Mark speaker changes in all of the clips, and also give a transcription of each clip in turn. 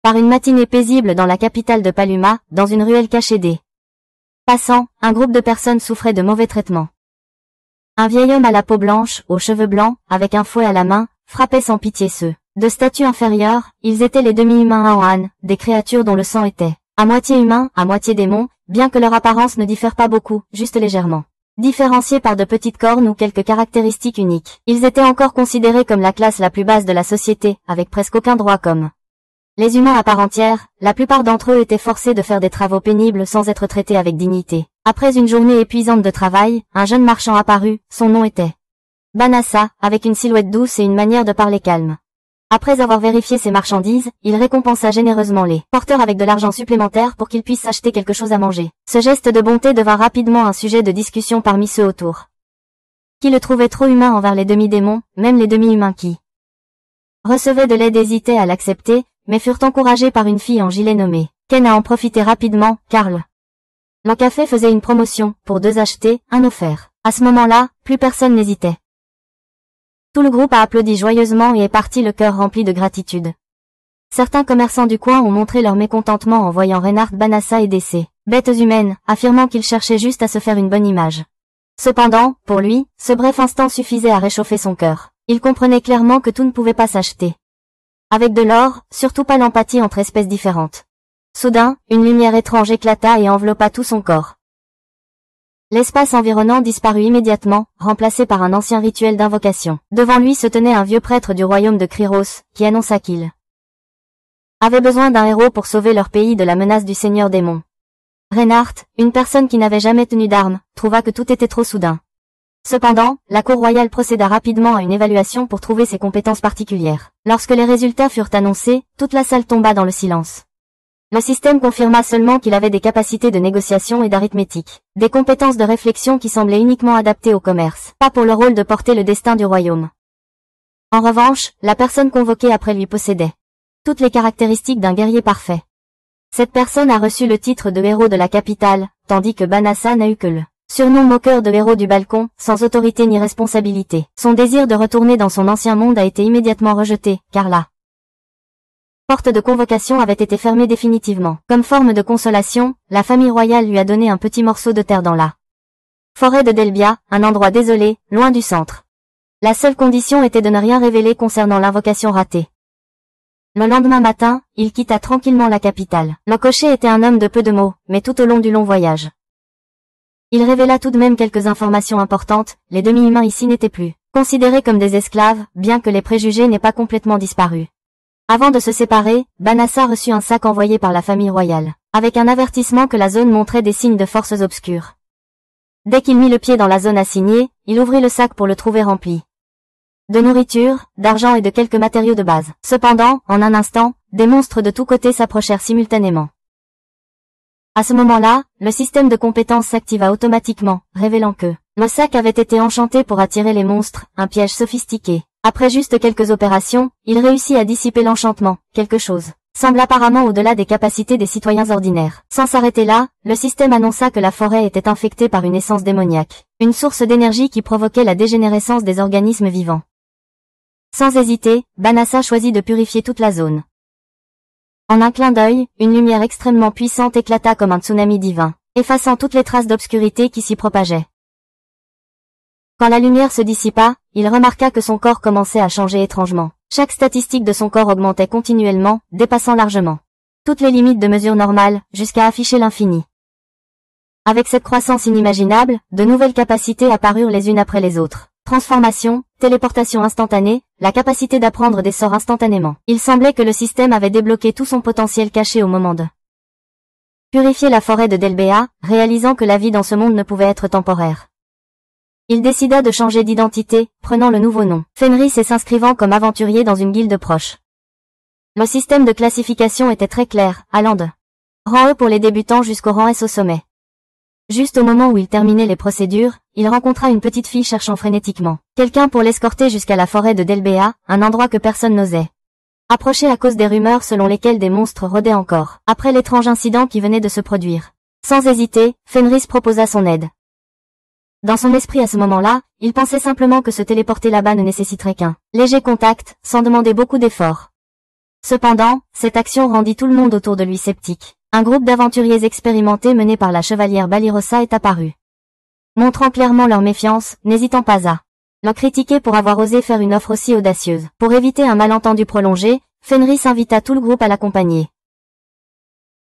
Speaker 1: Par une matinée paisible dans la capitale de Paluma, dans une ruelle cachée des passants, un groupe de personnes souffrait de mauvais traitements. Un vieil homme à la peau blanche, aux cheveux blancs, avec un fouet à la main, frappait sans pitié ceux de statut inférieure. Ils étaient les demi-humains Aohan, des créatures dont le sang était à moitié humain, à moitié démon, bien que leur apparence ne diffère pas beaucoup, juste légèrement. Différenciés par de petites cornes ou quelques caractéristiques uniques, ils étaient encore considérés comme la classe la plus basse de la société, avec presque aucun droit comme les humains à part entière. La plupart d'entre eux étaient forcés de faire des travaux pénibles sans être traités avec dignité. Après une journée épuisante de travail, un jeune marchand apparut, son nom était Banassa, avec une silhouette douce et une manière de parler calme. Après avoir vérifié ses marchandises, il récompensa généreusement les porteurs avec de l'argent supplémentaire pour qu'ils puissent acheter quelque chose à manger. Ce geste de bonté devint rapidement un sujet de discussion parmi ceux autour, qui le trouvaient trop humain envers les demi-démons, même les demi-humains qui recevaient de l'aide hésitaient à l'accepter, mais furent encouragés par une fille en gilet nommée Ken à en profiter rapidement, car le café faisait une promotion, pour 2 achetés, 1 offert. À ce moment-là, plus personne n'hésitait. Tout le groupe a applaudi joyeusement et est parti le cœur rempli de gratitude. Certains commerçants du coin ont montré leur mécontentement en voyant Reinhard Banassa aider ces bêtes humaines, affirmant qu'il cherchait juste à se faire une bonne image. Cependant, pour lui, ce bref instant suffisait à réchauffer son cœur. Il comprenait clairement que tout ne pouvait pas s'acheter avec de l'or, surtout pas l'empathie entre espèces différentes. Soudain, une lumière étrange éclata et enveloppa tout son corps. L'espace environnant disparut immédiatement, remplacé par un ancien rituel d'invocation. Devant lui se tenait un vieux prêtre du royaume de Kryros, qui annonça qu'il avait besoin d'un héros pour sauver leur pays de la menace du seigneur démon. Reinhard, une personne qui n'avait jamais tenu d'armes, trouva que tout était trop soudain. Cependant, la cour royale procéda rapidement à une évaluation pour trouver ses compétences particulières. Lorsque les résultats furent annoncés, toute la salle tomba dans le silence. Le système confirma seulement qu'il avait des capacités de négociation et d'arithmétique, des compétences de réflexion qui semblaient uniquement adaptées au commerce, pas pour le rôle de porter le destin du royaume. En revanche, la personne convoquée après lui possédait toutes les caractéristiques d'un guerrier parfait. Cette personne a reçu le titre de héros de la capitale, tandis que Banassa n'a eu que le surnom moqueur de héros du balcon, sans autorité ni responsabilité. Son désir de retourner dans son ancien monde a été immédiatement rejeté, car la porte de convocation avait été fermée définitivement. Comme forme de consolation, la famille royale lui a donné un petit morceau de terre dans la forêt de Delbia, un endroit désolé, loin du centre. La seule condition était de ne rien révéler concernant l'invocation ratée. Le lendemain matin, il quitta tranquillement la capitale. Le cocher était un homme de peu de mots, mais tout au long du long voyage, il révéla tout de même quelques informations importantes. Les demi-humains ici n'étaient plus considérés comme des esclaves, bien que les préjugés n'aient pas complètement disparu. Avant de se séparer, Banassa reçut un sac envoyé par la famille royale, avec un avertissement que la zone montrait des signes de forces obscures. Dès qu'il mit le pied dans la zone assignée, il ouvrit le sac pour le trouver rempli de nourriture, d'argent et de quelques matériaux de base. Cependant, en un instant, des monstres de tous côtés s'approchèrent simultanément. À ce moment-là, le système de compétences s'activa automatiquement, révélant que le sac avait été enchanté pour attirer les monstres, un piège sophistiqué. Après juste quelques opérations, il réussit à dissiper l'enchantement. Quelque chose semble apparemment au-delà des capacités des citoyens ordinaires. Sans s'arrêter là, le système annonça que la forêt était infectée par une essence démoniaque, une source d'énergie qui provoquait la dégénérescence des organismes vivants. Sans hésiter, Banassa choisit de purifier toute la zone. En un clin d'œil, une lumière extrêmement puissante éclata comme un tsunami divin, effaçant toutes les traces d'obscurité qui s'y propageaient. Quand la lumière se dissipa, il remarqua que son corps commençait à changer étrangement. Chaque statistique de son corps augmentait continuellement, dépassant largement toutes les limites de mesure normales, jusqu'à afficher l'infini. Avec cette croissance inimaginable, de nouvelles capacités apparurent les unes après les autres. Transformation, téléportation instantanée, la capacité d'apprendre des sorts instantanément. Il semblait que le système avait débloqué tout son potentiel caché au moment de purifier la forêt de Delbea, réalisant que la vie dans ce monde ne pouvait être temporaire. Il décida de changer d'identité, prenant le nouveau nom Fenris et s'inscrivant comme aventurier dans une guilde proche. Le système de classification était très clair, allant de rang E pour les débutants jusqu'au rang S au sommet. Juste au moment où il terminait les procédures, il rencontra une petite fille cherchant frénétiquement quelqu'un pour l'escorter jusqu'à la forêt de Delbea, un endroit que personne n'osait approcher à cause des rumeurs selon lesquelles des monstres rôdaient encore, après l'étrange incident qui venait de se produire. Sans hésiter, Fenris proposa son aide. Dans son esprit à ce moment-là, il pensait simplement que se téléporter là-bas ne nécessiterait qu'un léger contact, sans demander beaucoup d'efforts. Cependant, cette action rendit tout le monde autour de lui sceptique. Un groupe d'aventuriers expérimentés mené par la chevalière Balirosa est apparu. Montrant clairement leur méfiance, n'hésitant pas à le critiquer pour avoir osé faire une offre aussi audacieuse. Pour éviter un malentendu prolongé, Fenris invita tout le groupe à l'accompagner.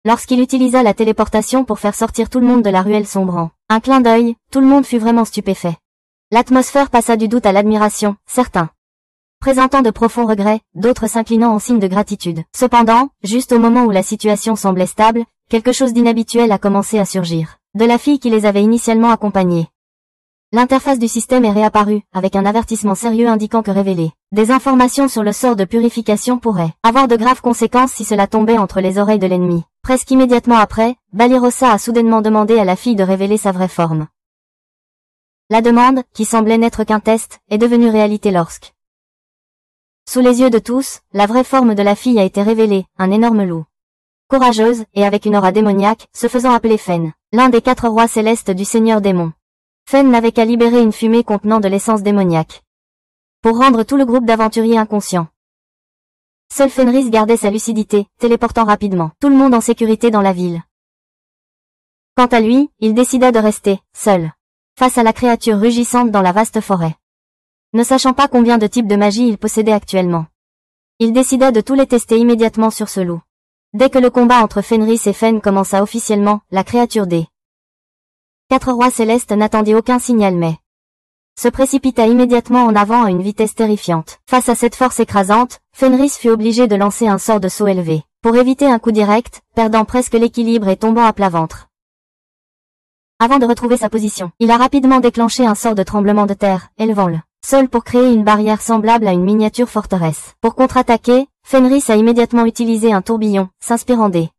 Speaker 1: Lorsqu'il utilisa la téléportation pour faire sortir tout le monde de la ruelle sombrant, un clin d'œil, tout le monde fut vraiment stupéfait. L'atmosphère passa du doute à l'admiration, certains présentant de profonds regrets, d'autres s'inclinant en signe de gratitude. Cependant, juste au moment où la situation semblait stable, quelque chose d'inhabituel a commencé à surgir. De la fille qui les avait initialement accompagnés. L'interface du système est réapparue, avec un avertissement sérieux indiquant que révéler des informations sur le sort de purification pourrait avoir de graves conséquences si cela tombait entre les oreilles de l'ennemi. Presque immédiatement après, Balirosa a soudainement demandé à la fille de révéler sa vraie forme. La demande, qui semblait n'être qu'un test, est devenue réalité lorsque, sous les yeux de tous, la vraie forme de la fille a été révélée, un énorme loup. Courageuse, et avec une aura démoniaque, se faisant appeler Fen, l'un des 4 rois célestes du Seigneur démon. Fen n'avait qu'à libérer une fumée contenant de l'essence démoniaque pour rendre tout le groupe d'aventuriers inconscient. Seul Fenris gardait sa lucidité, téléportant rapidement tout le monde en sécurité dans la ville. Quant à lui, il décida de rester, seul, face à la créature rugissante dans la vaste forêt. Ne sachant pas combien de types de magie il possédait actuellement, il décida de tous les tester immédiatement sur ce loup. Dès que le combat entre Fenris et Fen commença officiellement, la créature des 4 rois célestes n'attendit aucun signal mais se précipita immédiatement en avant à une vitesse terrifiante. Face à cette force écrasante, Fenris fut obligé de lancer un sort de saut élevé, pour éviter un coup direct, perdant presque l'équilibre et tombant à plat ventre. Avant de retrouver sa position, il a rapidement déclenché un sort de tremblement de terre, élevant le sol pour créer une barrière semblable à une miniature forteresse. Pour contre-attaquer, Fenris a immédiatement utilisé un tourbillon, s'inspirant des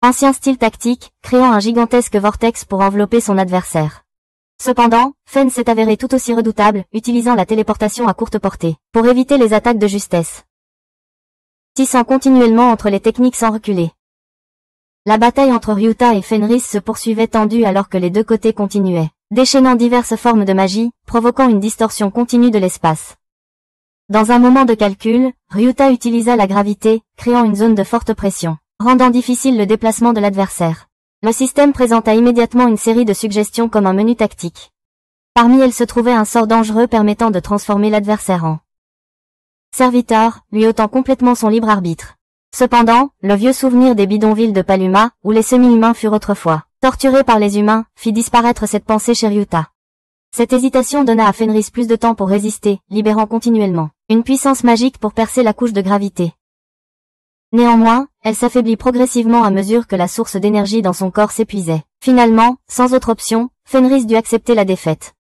Speaker 1: anciens styles tactiques, créant un gigantesque vortex pour envelopper son adversaire. Cependant, Fen s'est avéré tout aussi redoutable, utilisant la téléportation à courte portée, pour éviter les attaques de justesse, tissant continuellement entre les techniques sans reculer. La bataille entre Ryuta et Fenris se poursuivait tendue alors que les deux côtés continuaient, déchaînant diverses formes de magie, provoquant une distorsion continue de l'espace. Dans un moment de calcul, Ryuta utilisa la gravité, créant une zone de forte pression, rendant difficile le déplacement de l'adversaire. Le système présenta immédiatement une série de suggestions comme un menu tactique. Parmi elles se trouvait un sort dangereux permettant de transformer l'adversaire en serviteur, lui ôtant complètement son libre arbitre. Cependant, le vieux souvenir des bidonvilles de Paluma, où les semi-humains furent autrefois torturés par les humains, fit disparaître cette pensée chez Ryuta. Cette hésitation donna à Fenris plus de temps pour résister, libérant continuellement une puissance magique pour percer la couche de gravité. Néanmoins, elle s'affaiblit progressivement à mesure que la source d'énergie dans son corps s'épuisait. Finalement, sans autre option, Fenris dut accepter la défaite.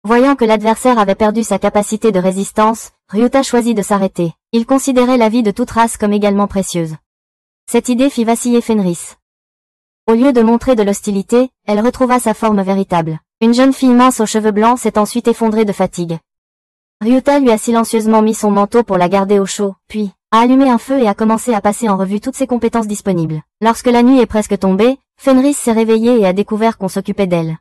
Speaker 1: Voyant que l'adversaire avait perdu sa capacité de résistance, Ryuta choisit de s'arrêter. Il considérait la vie de toute race comme également précieuse. Cette idée fit vaciller Fenris. Au lieu de montrer de l'hostilité, elle retrouva sa forme véritable. Une jeune fille mince aux cheveux blancs s'est ensuite effondrée de fatigue. Ryuta lui a silencieusement mis son manteau pour la garder au chaud, puis a allumé un feu et a commencé à passer en revue toutes ses compétences disponibles. Lorsque la nuit est presque tombée, Fenris s'est réveillée et a découvert qu'on s'occupait d'elle.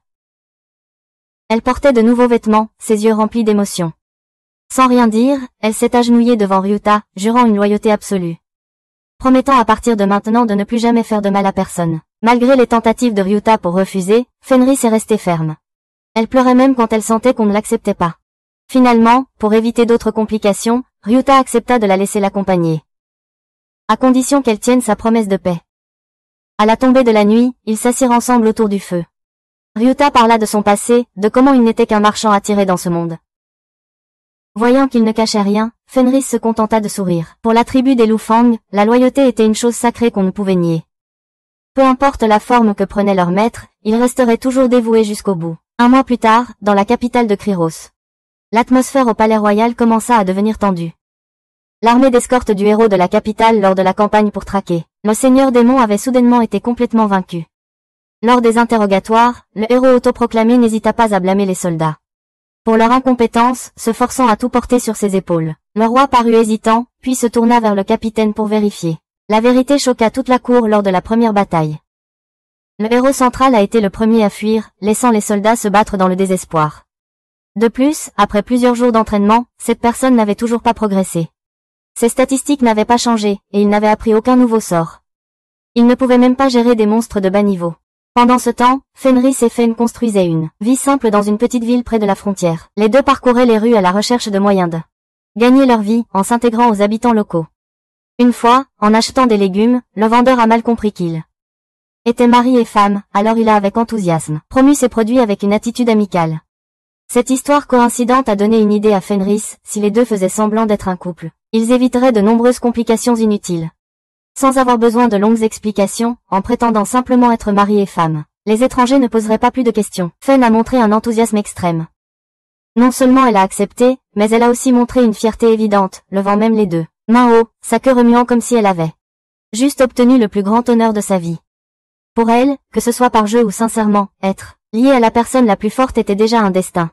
Speaker 1: Elle portait de nouveaux vêtements, ses yeux remplis d'émotion. Sans rien dire, elle s'est agenouillée devant Ryuta, jurant une loyauté absolue, promettant à partir de maintenant de ne plus jamais faire de mal à personne. Malgré les tentatives de Ryuta pour refuser, Fenris est restée ferme. Elle pleurait même quand elle sentait qu'on ne l'acceptait pas. Finalement, pour éviter d'autres complications, Ryuta accepta de la laisser l'accompagner, à condition qu'elle tienne sa promesse de paix. À la tombée de la nuit, ils s'assirent ensemble autour du feu. Ryuta parla de son passé, de comment il n'était qu'un marchand attiré dans ce monde. Voyant qu'il ne cachait rien, Fenris se contenta de sourire. Pour la tribu des Lufang, la loyauté était une chose sacrée qu'on ne pouvait nier. Peu importe la forme que prenait leur maître, ils resteraient toujours dévoués jusqu'au bout. Un mois plus tard, dans la capitale de Kryros, l'atmosphère au palais royal commença à devenir tendue. L'armée d'escorte du héros de la capitale lors de la campagne pour traquer le seigneur démon avait soudainement été complètement vaincu. Lors des interrogatoires, le héros autoproclamé n'hésita pas à blâmer les soldats pour leur incompétence, se forçant à tout porter sur ses épaules. Le roi parut hésitant, puis se tourna vers le capitaine pour vérifier. La vérité choqua toute la cour lors de la première bataille. Le héros central a été le premier à fuir, laissant les soldats se battre dans le désespoir. De plus, après plusieurs jours d'entraînement, cette personne n'avait toujours pas progressé. Ses statistiques n'avaient pas changé, et il n'avait appris aucun nouveau sort. Il ne pouvait même pas gérer des monstres de bas niveau. Pendant ce temps, Fenris et Fen construisaient une vie simple dans une petite ville près de la frontière. Les deux parcouraient les rues à la recherche de moyens de gagner leur vie en s'intégrant aux habitants locaux. Une fois, en achetant des légumes, le vendeur a mal compris qu'ils étaient mari et femme, alors il a avec enthousiasme promu ses produits avec une attitude amicale. Cette histoire coïncidente a donné une idée à Fenris, si les deux faisaient semblant d'être un couple, ils éviteraient de nombreuses complications inutiles. Sans avoir besoin de longues explications, en prétendant simplement être mari et femme, les étrangers ne poseraient pas plus de questions. Fen a montré un enthousiasme extrême. Non seulement elle a accepté, mais elle a aussi montré une fierté évidente, levant même les deux mains haut, sa queue remuant comme si elle avait juste obtenu le plus grand honneur de sa vie. Pour elle, que ce soit par jeu ou sincèrement, être lié à la personne la plus forte était déjà un destin.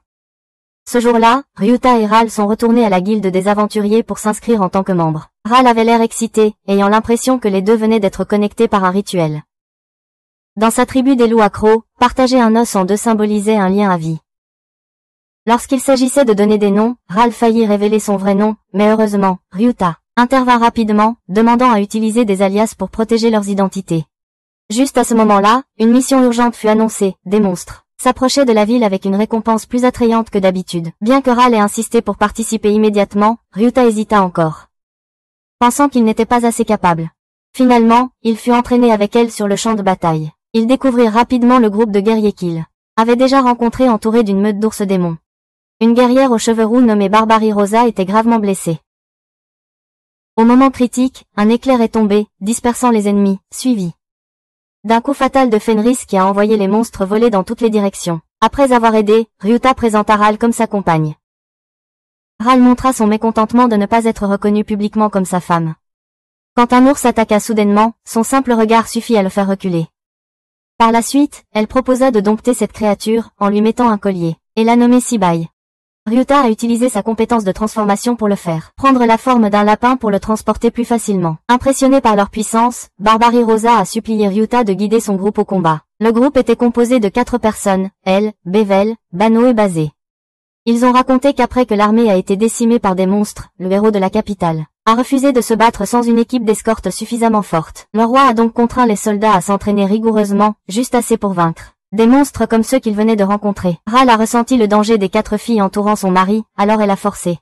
Speaker 1: Ce jour-là, Ryuta et Ral sont retournés à la guilde des aventuriers pour s'inscrire en tant que membres. Ral avait l'air excité, ayant l'impression que les deux venaient d'être connectés par un rituel. Dans sa tribu des loups accros, partager un os en deux symbolisait un lien à vie. Lorsqu'il s'agissait de donner des noms, Ral faillit révéler son vrai nom, mais heureusement, Ryuta intervint rapidement, demandant à utiliser des alias pour protéger leurs identités. Juste à ce moment-là, une mission urgente fut annoncée, des monstres s'approchaient de la ville avec une récompense plus attrayante que d'habitude. Bien que Ral ait insisté pour participer immédiatement, Ryuta hésita encore, pensant qu'il n'était pas assez capable. Finalement, il fut entraîné avec elle sur le champ de bataille. Il découvrit rapidement le groupe de guerriers qu'il avait déjà rencontré entouré d'une meute d'ours démons. Une guerrière aux cheveux roux nommée Barbary Rosa était gravement blessée. Au moment critique, un éclair est tombé, dispersant les ennemis, suivi d'un coup fatal de Fenris qui a envoyé les monstres voler dans toutes les directions. Après avoir aidé, Ryuta présenta Ral comme sa compagne. Ral montra son mécontentement de ne pas être reconnu publiquement comme sa femme. Quand un ours attaqua soudainement, son simple regard suffit à le faire reculer. Par la suite, elle proposa de dompter cette créature, en lui mettant un collier, et la nommer Sibai. Ryuta a utilisé sa compétence de transformation pour le faire prendre la forme d'un lapin pour le transporter plus facilement. Impressionné par leur puissance, Barbary Rosa a supplié Ryuta de guider son groupe au combat. Le groupe était composé de 4 personnes, elle, Bevel, Bano et Bazé. Ils ont raconté qu'après que l'armée a été décimée par des monstres, le héros de la capitale a refusé de se battre sans une équipe d'escorte suffisamment forte. Le roi a donc contraint les soldats à s'entraîner rigoureusement, juste assez pour vaincre des monstres comme ceux qu'il venait de rencontrer. Ral a ressenti le danger des 4 filles entourant son mari, alors elle a forcé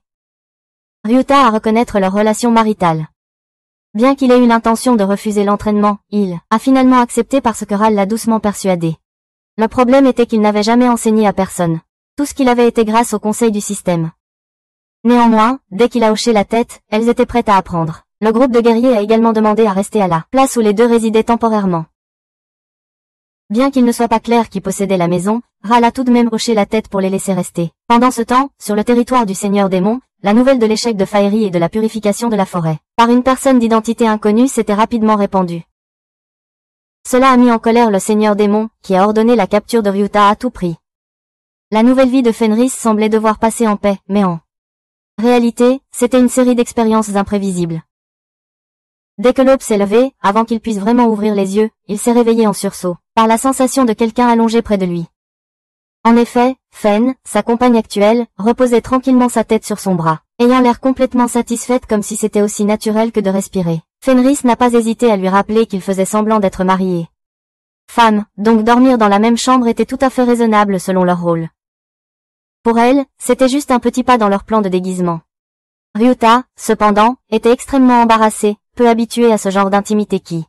Speaker 1: Ryuta à reconnaître leur relation maritale. Bien qu'il ait eu l'intention de refuser l'entraînement, il a finalement accepté parce que Ral l'a doucement persuadé. Le problème était qu'il n'avait jamais enseigné à personne. Tout ce qu'il avait été grâce au conseil du système. Néanmoins, dès qu'il a hoché la tête, elles étaient prêtes à apprendre. Le groupe de guerriers a également demandé à rester à la place où les deux résidaient temporairement. Bien qu'il ne soit pas clair qui possédait la maison, Ral a tout de même hoché la tête pour les laisser rester. Pendant ce temps, sur le territoire du Seigneur Démon, la nouvelle de l'échec de Faerie et de la purification de la forêt, par une personne d'identité inconnue s'était rapidement répandue. Cela a mis en colère le Seigneur Démon, qui a ordonné la capture de Ryuta à tout prix. La nouvelle vie de Fenris semblait devoir passer en paix, mais en réalité, c'était une série d'expériences imprévisibles. Dès que l'aube s'est levée, avant qu'il puisse vraiment ouvrir les yeux, il s'est réveillé en sursaut, par la sensation de quelqu'un allongé près de lui. En effet, Fen, sa compagne actuelle, reposait tranquillement sa tête sur son bras, ayant l'air complètement satisfaite comme si c'était aussi naturel que de respirer. Fenris n'a pas hésité à lui rappeler qu'il faisait semblant d'être marié. Femme, donc dormir dans la même chambre était tout à fait raisonnable selon leur rôle. Pour elle, c'était juste un petit pas dans leur plan de déguisement. Ryuta, cependant, était extrêmement embarrassé, peu habitué à ce genre d'intimité qui.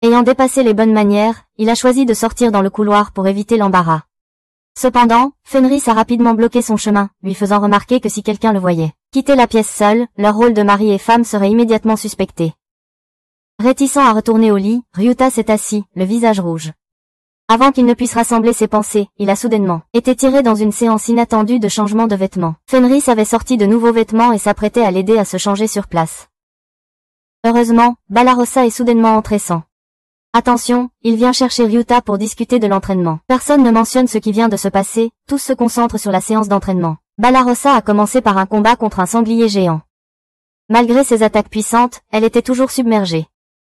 Speaker 1: Ayant dépassé les bonnes manières, il a choisi de sortir dans le couloir pour éviter l'embarras. Cependant, Fenris a rapidement bloqué son chemin, lui faisant remarquer que si quelqu'un le voyait quitter la pièce seul, leur rôle de mari et femme serait immédiatement suspecté. Réticent à retourner au lit, Ryuta s'est assis, le visage rouge. Avant qu'il ne puisse rassembler ses pensées, il a soudainement été tiré dans une séance inattendue de changement de vêtements. Fenris avait sorti de nouveaux vêtements et s'apprêtait à l'aider à se changer sur place. Heureusement, Balarosa est soudainement entré sans. Attention, il vient chercher Ryuta pour discuter de l'entraînement. Personne ne mentionne ce qui vient de se passer, tous se concentrent sur la séance d'entraînement. Balarosa a commencé par un combat contre un sanglier géant. Malgré ses attaques puissantes, elle était toujours submergée.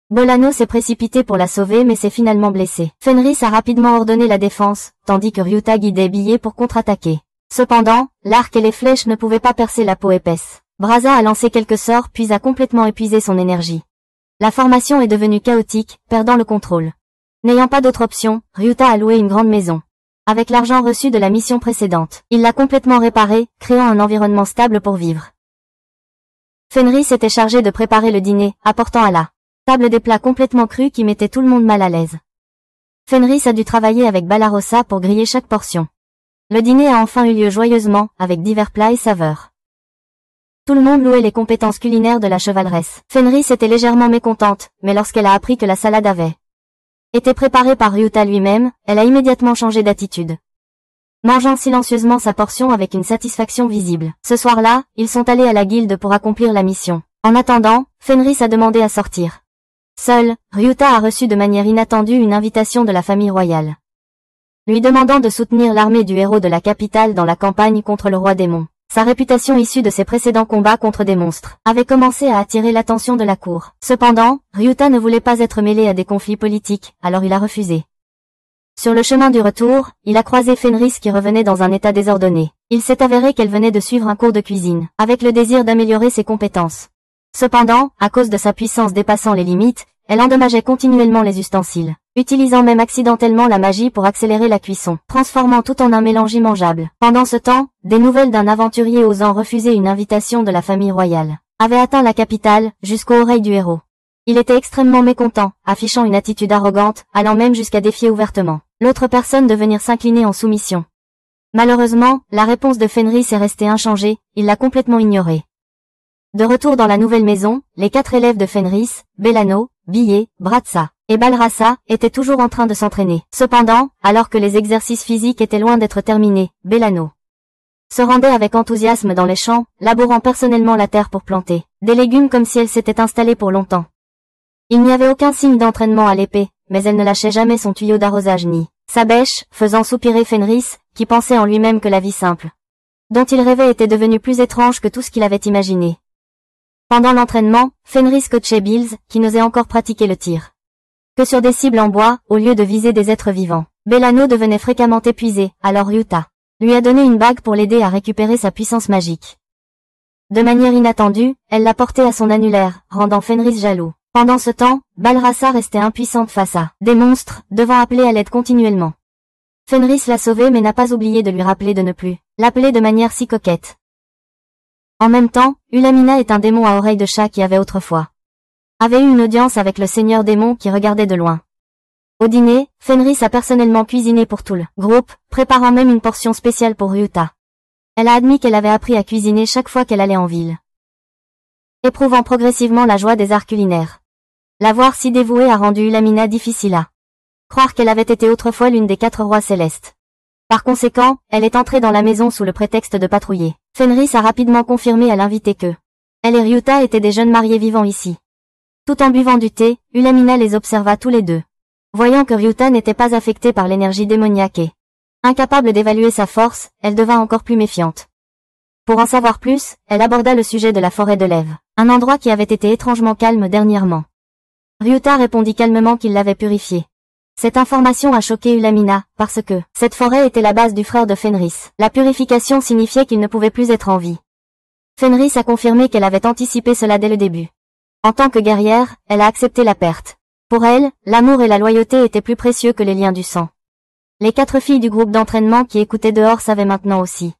Speaker 1: Bolano s'est précipité pour la sauver mais s'est finalement blessé. Fenris a rapidement ordonné la défense, tandis que Ryuta guidait Billé pour contre-attaquer. Cependant, l'arc et les flèches ne pouvaient pas percer la peau épaisse Braza a lancé quelques sorts puis a complètement épuisé son énergie. La formation est devenue chaotique, perdant le contrôle. N'ayant pas d'autre option, Ryuta a loué une grande maison. Avec l'argent reçu de la mission précédente, il l'a complètement réparée, créant un environnement stable pour vivre. Fenris était chargé de préparer le dîner, apportant à la table des plats complètement crus qui mettaient tout le monde mal à l'aise. Fenris a dû travailler avec Balarossa pour griller chaque portion. Le dîner a enfin eu lieu joyeusement, avec divers plats et saveurs. Tout le monde louait les compétences culinaires de la chevaleresse. Fenris était légèrement mécontente, mais lorsqu'elle a appris que la salade avait été préparée par Ryuta lui-même, elle a immédiatement changé d'attitude. Mangeant silencieusement sa portion avec une satisfaction visible. Ce soir-là, ils sont allés à la guilde pour accomplir la mission. En attendant, Fenris a demandé à sortir. Seul, Ryuta a reçu de manière inattendue une invitation de la famille royale, lui demandant de soutenir l'armée du héros de la capitale dans la campagne contre le roi démon. Sa réputation issue de ses précédents combats contre des monstres avait commencé à attirer l'attention de la cour. Cependant, Ryuta ne voulait pas être mêlé à des conflits politiques, alors il a refusé. Sur le chemin du retour, il a croisé Fenris qui revenait dans un état désordonné. Il s'est avéré qu'elle venait de suivre un cours de cuisine, avec le désir d'améliorer ses compétences. Cependant, à cause de sa puissance dépassant les limites, elle endommageait continuellement les ustensiles, utilisant même accidentellement la magie pour accélérer la cuisson, transformant tout en un mélange immangeable. Pendant ce temps, des nouvelles d'un aventurier osant refuser une invitation de la famille royale avaient atteint la capitale, jusqu'aux oreilles du héros. Il était extrêmement mécontent, affichant une attitude arrogante, allant même jusqu'à défier ouvertement l'autre personne de venir s'incliner en soumission. Malheureusement, la réponse de Fenris est restée inchangée, il l'a complètement ignorée. De retour dans la nouvelle maison, les 4 élèves de Fenris, Bellano, Billet, Bratsa et Balrassa, étaient toujours en train de s'entraîner. Cependant, alors que les exercices physiques étaient loin d'être terminés, Bellano se rendait avec enthousiasme dans les champs, labourant personnellement la terre pour planter des légumes comme si elle s'était installée pour longtemps. Il n'y avait aucun signe d'entraînement à l'épée, mais elle ne lâchait jamais son tuyau d'arrosage ni sa bêche, faisant soupirer Fenris, qui pensait en lui-même que la vie simple dont il rêvait était devenue plus étrange que tout ce qu'il avait imaginé. Pendant l'entraînement, Fenris coachait Bills, qui n'osait encore pratiquer le tir que sur des cibles en bois, au lieu de viser des êtres vivants. Bellano devenait fréquemment épuisé, alors Ryuta lui a donné une bague pour l'aider à récupérer sa puissance magique. De manière inattendue, elle l'a porté à son annulaire, rendant Fenris jaloux. Pendant ce temps, Balrassa restait impuissante face à des monstres, devant appeler à l'aide continuellement. Fenris l'a sauvé mais n'a pas oublié de lui rappeler de ne plus l'appeler de manière si coquette. En même temps, Ulamina est un démon à oreilles de chat qui avait autrefois eu une audience avec le seigneur démon qui regardait de loin. Au dîner, Fenris a personnellement cuisiné pour tout le groupe, préparant même une portion spéciale pour Ryuta. Elle a admis qu'elle avait appris à cuisiner chaque fois qu'elle allait en ville, éprouvant progressivement la joie des arts culinaires. La voir si dévouée a rendu Ulamina difficile à croire qu'elle avait été autrefois l'une des 4 rois célestes. Par conséquent, elle est entrée dans la maison sous le prétexte de patrouiller. Fenris a rapidement confirmé à l'invité que elle et Ryuta étaient des jeunes mariés vivant ici. Tout en buvant du thé, Ulamina les observa tous les deux. Voyant que Ryuta n'était pas affectée par l'énergie démoniaque et incapable d'évaluer sa force, elle devint encore plus méfiante. Pour en savoir plus, elle aborda le sujet de la forêt de l'Ève, un endroit qui avait été étrangement calme dernièrement. Ryuta répondit calmement qu'il l'avait purifiée. Cette information a choqué Ulamina, parce que cette forêt était la base du frère de Fenris. La purification signifiait qu'il ne pouvait plus être en vie. Fenris a confirmé qu'elle avait anticipé cela dès le début. En tant que guerrière, elle a accepté la perte. Pour elle, l'amour et la loyauté étaient plus précieux que les liens du sang. Les 4 filles du groupe d'entraînement qui écoutaient dehors savaient maintenant aussi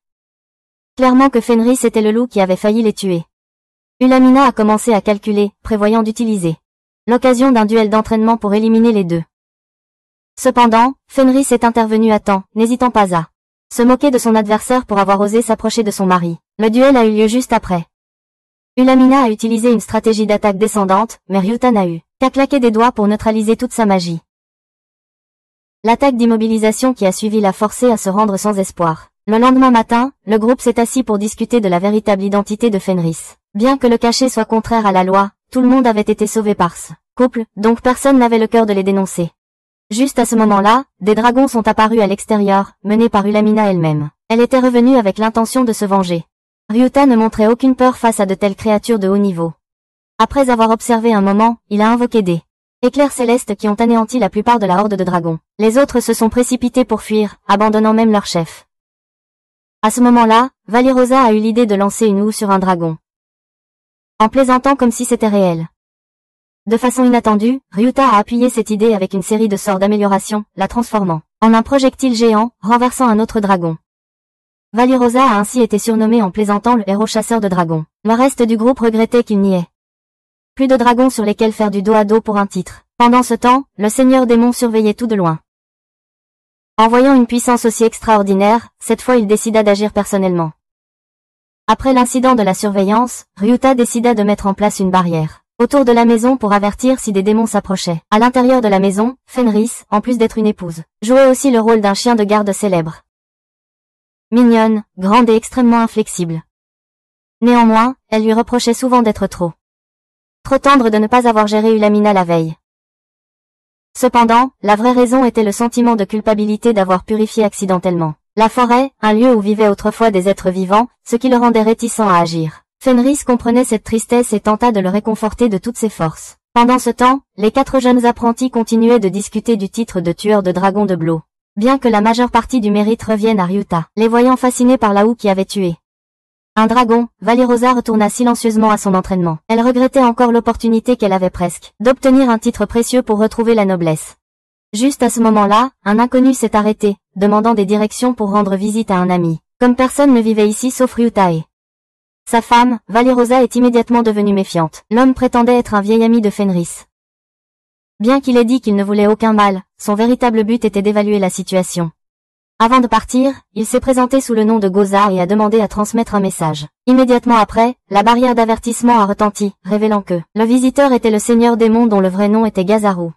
Speaker 1: clairement que Fenris était le loup qui avait failli les tuer. Ulamina a commencé à calculer, prévoyant d'utiliser l'occasion d'un duel d'entraînement pour éliminer les deux. Cependant, Fenris est intervenu à temps, n'hésitant pas à se moquer de son adversaire pour avoir osé s'approcher de son mari. Le duel a eu lieu juste après. Ulamina a utilisé une stratégie d'attaque descendante, mais Ryuta n'a eu qu'à claquer des doigts pour neutraliser toute sa magie. L'attaque d'immobilisation qui a suivi l'a forcé à se rendre sans espoir. Le lendemain matin, le groupe s'est assis pour discuter de la véritable identité de Fenris. Bien que le cachet soit contraire à la loi, tout le monde avait été sauvé par ce couple, donc personne n'avait le cœur de les dénoncer. Juste à ce moment-là, des dragons sont apparus à l'extérieur, menés par Ulamina elle-même. Elle était revenue avec l'intention de se venger. Ryuta ne montrait aucune peur face à de telles créatures de haut niveau. Après avoir observé un moment, il a invoqué des éclairs célestes qui ont anéanti la plupart de la horde de dragons. Les autres se sont précipités pour fuir, abandonnant même leur chef. À ce moment-là, Valirosa a eu l'idée de lancer une houe sur un dragon. en plaisantant comme si c'était réel. De façon inattendue, Ryuta a appuyé cette idée avec une série de sorts d'amélioration, la transformant en un projectile géant, renversant un autre dragon. Valirosa a ainsi été surnommé en plaisantant le héros chasseur de dragons. Le reste du groupe regrettait qu'il n'y ait plus de dragons sur lesquels faire du dos à dos pour un titre. Pendant ce temps, le seigneur démon surveillait tout de loin. En voyant une puissance aussi extraordinaire, cette fois il décida d'agir personnellement. Après l'incident de la surveillance, Ryuta décida de mettre en place une barrière autour de la maison pour avertir si des démons s'approchaient. À l'intérieur de la maison, Fenris, en plus d'être une épouse, jouait aussi le rôle d'un chien de garde célèbre. Mignonne, grande et extrêmement inflexible. Néanmoins, elle lui reprochait souvent d'être trop tendre de ne pas avoir géré Ulamina la veille. Cependant, la vraie raison était le sentiment de culpabilité d'avoir purifié accidentellement la forêt, un lieu où vivaient autrefois des êtres vivants, ce qui le rendait réticent à agir. Fenris comprenait cette tristesse et tenta de le réconforter de toutes ses forces. Pendant ce temps, les 4 jeunes apprentis continuaient de discuter du titre de tueur de dragons de Blow. Bien que la majeure partie du mérite revienne à Ryuta, les voyant fascinés par la houe qui avait tué un dragon, Valirosa retourna silencieusement à son entraînement. Elle regrettait encore l'opportunité qu'elle avait presque d'obtenir un titre précieux pour retrouver la noblesse. Juste à ce moment-là, un inconnu s'est arrêté, demandant des directions pour rendre visite à un ami. Comme personne ne vivait ici sauf Ryuta et sa femme, Valirosa est immédiatement devenue méfiante. L'homme prétendait être un vieil ami de Fenris. Bien qu'il ait dit qu'il ne voulait aucun mal, son véritable but était d'évaluer la situation. Avant de partir, il s'est présenté sous le nom de Goza et a demandé à transmettre un message. Immédiatement après, la barrière d'avertissement a retenti, révélant que le visiteur était le seigneur démon dont le vrai nom était Gazaru.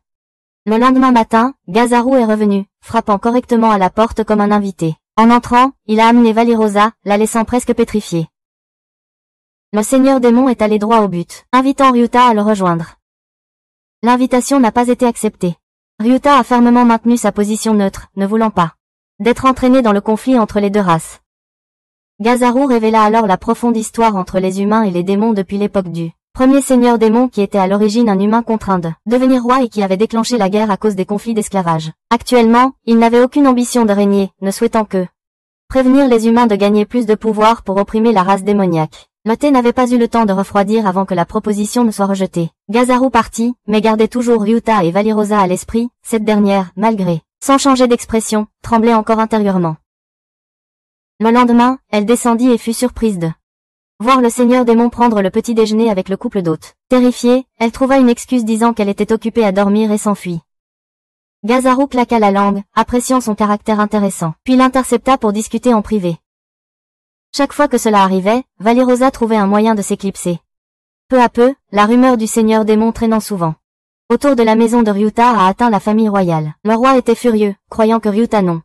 Speaker 1: Le lendemain matin, Gazaru est revenu, frappant correctement à la porte comme un invité. En entrant, il a amené Valirosa, la laissant presque pétrifiée. Le seigneur démon est allé droit au but, invitant Ryuta à le rejoindre. L'invitation n'a pas été acceptée. Ryuta a fermement maintenu sa position neutre, ne voulant pas d'être entraîné dans le conflit entre les deux races. Gazaru révéla alors la profonde histoire entre les humains et les démons depuis l'époque du premier seigneur démon qui était à l'origine un humain contraint de devenir roi et qui avait déclenché la guerre à cause des conflits d'esclavage. Actuellement, il n'avait aucune ambition de régner, ne souhaitant que prévenir les humains de gagner plus de pouvoir pour opprimer la race démoniaque. Le thé n'avait pas eu le temps de refroidir avant que la proposition ne soit rejetée. Gazaru partit, mais gardait toujours Ryuta et Valirosa à l'esprit, cette dernière, malgré sans changer d'expression, tremblait encore intérieurement. Le lendemain, elle descendit et fut surprise de voir le seigneur démon prendre le petit déjeuner avec le couple d'hôtes. Terrifiée, elle trouva une excuse disant qu'elle était occupée à dormir et s'enfuit. Gazaru claqua la langue, appréciant son caractère intéressant, puis l'intercepta pour discuter en privé. Chaque fois que cela arrivait, Valirosa trouvait un moyen de s'éclipser. Peu à peu, la rumeur du seigneur démon traînant souvent autour de la maison de Ryuta a atteint la famille royale. Le roi était furieux, croyant que Ryuta non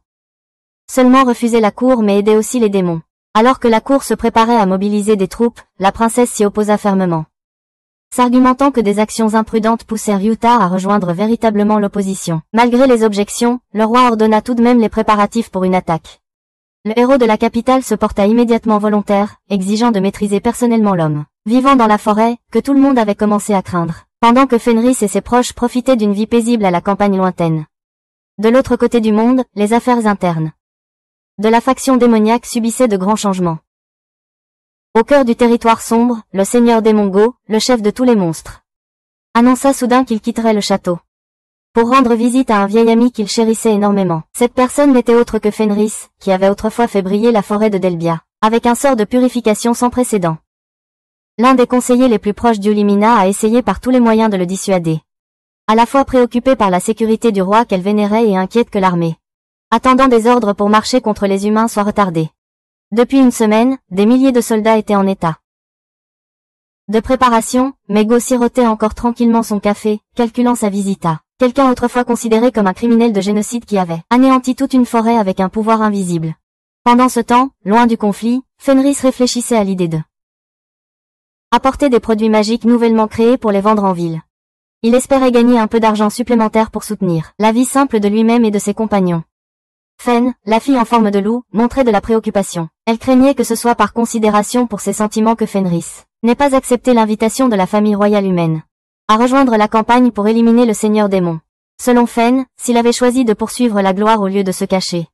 Speaker 1: seulement refusait la cour mais aidait aussi les démons. Alors que la cour se préparait à mobiliser des troupes, la princesse s'y opposa fermement, s'argumentant que des actions imprudentes poussèrent Ryuta à rejoindre véritablement l'opposition. Malgré les objections, le roi ordonna tout de même les préparatifs pour une attaque. Le héros de la capitale se porta immédiatement volontaire, exigeant de maîtriser personnellement l'homme vivant dans la forêt, que tout le monde avait commencé à craindre, pendant que Fenris et ses proches profitaient d'une vie paisible à la campagne lointaine. De l'autre côté du monde, les affaires internes de la faction démoniaque subissaient de grands changements. Au cœur du territoire sombre, le seigneur démon Go, le chef de tous les monstres, annonça soudain qu'il quitterait le château pour rendre visite à un vieil ami qu'il chérissait énormément. Cette personne n'était autre que Fenris, qui avait autrefois fait briller la forêt de Delbia, avec un sort de purification sans précédent. L'un des conseillers les plus proches d'Ulamina a essayé par tous les moyens de le dissuader. À la fois préoccupée par la sécurité du roi qu'elle vénérait et inquiète que l'armée, attendant des ordres pour marcher contre les humains, soit retardée. Depuis une semaine, des milliers de soldats étaient en état de préparation, mais Go sirotait encore tranquillement son café, calculant sa visita. Quelqu'un autrefois considéré comme un criminel de génocide qui avait anéanti toute une forêt avec un pouvoir invisible. Pendant ce temps, loin du conflit, Fenris réfléchissait à l'idée de apporter des produits magiques nouvellement créés pour les vendre en ville. Il espérait gagner un peu d'argent supplémentaire pour soutenir la vie simple de lui-même et de ses compagnons. Fen, la fille en forme de loup, montrait de la préoccupation. Elle craignait que ce soit par considération pour ses sentiments que Fenris n'ait pas accepté l'invitation de la famille royale humaine à rejoindre la campagne pour éliminer le seigneur démon. Selon Fen, s'il avait choisi de poursuivre la gloire au lieu de se cacher,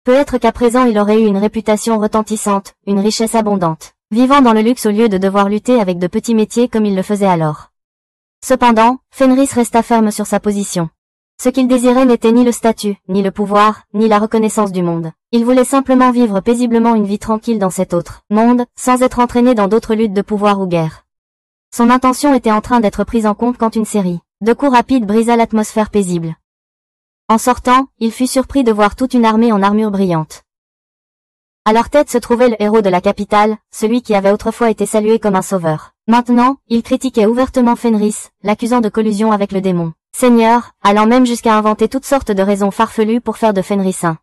Speaker 1: peut-être qu'à présent il aurait eu une réputation retentissante, une richesse abondante. vivant dans le luxe au lieu de devoir lutter avec de petits métiers comme il le faisait alors. Cependant, Fenris resta ferme sur sa position. Ce qu'il désirait n'était ni le statut, ni le pouvoir, ni la reconnaissance du monde. Il voulait simplement vivre paisiblement une vie tranquille dans cet autre monde, sans être entraîné dans d'autres luttes de pouvoir ou guerre. Son intention était en train d'être prise en compte quand une série de coups rapides brisa l'atmosphère paisible. En sortant, il fut surpris de voir toute une armée en armure brillante. À leur tête se trouvait le héros de la capitale, celui qui avait autrefois été salué comme un sauveur. Maintenant, il critiquait ouvertement Fenris, l'accusant de collusion avec le démon Seigneur, allant même jusqu'à inventer toutes sortes de raisons farfelues pour faire de Fenris un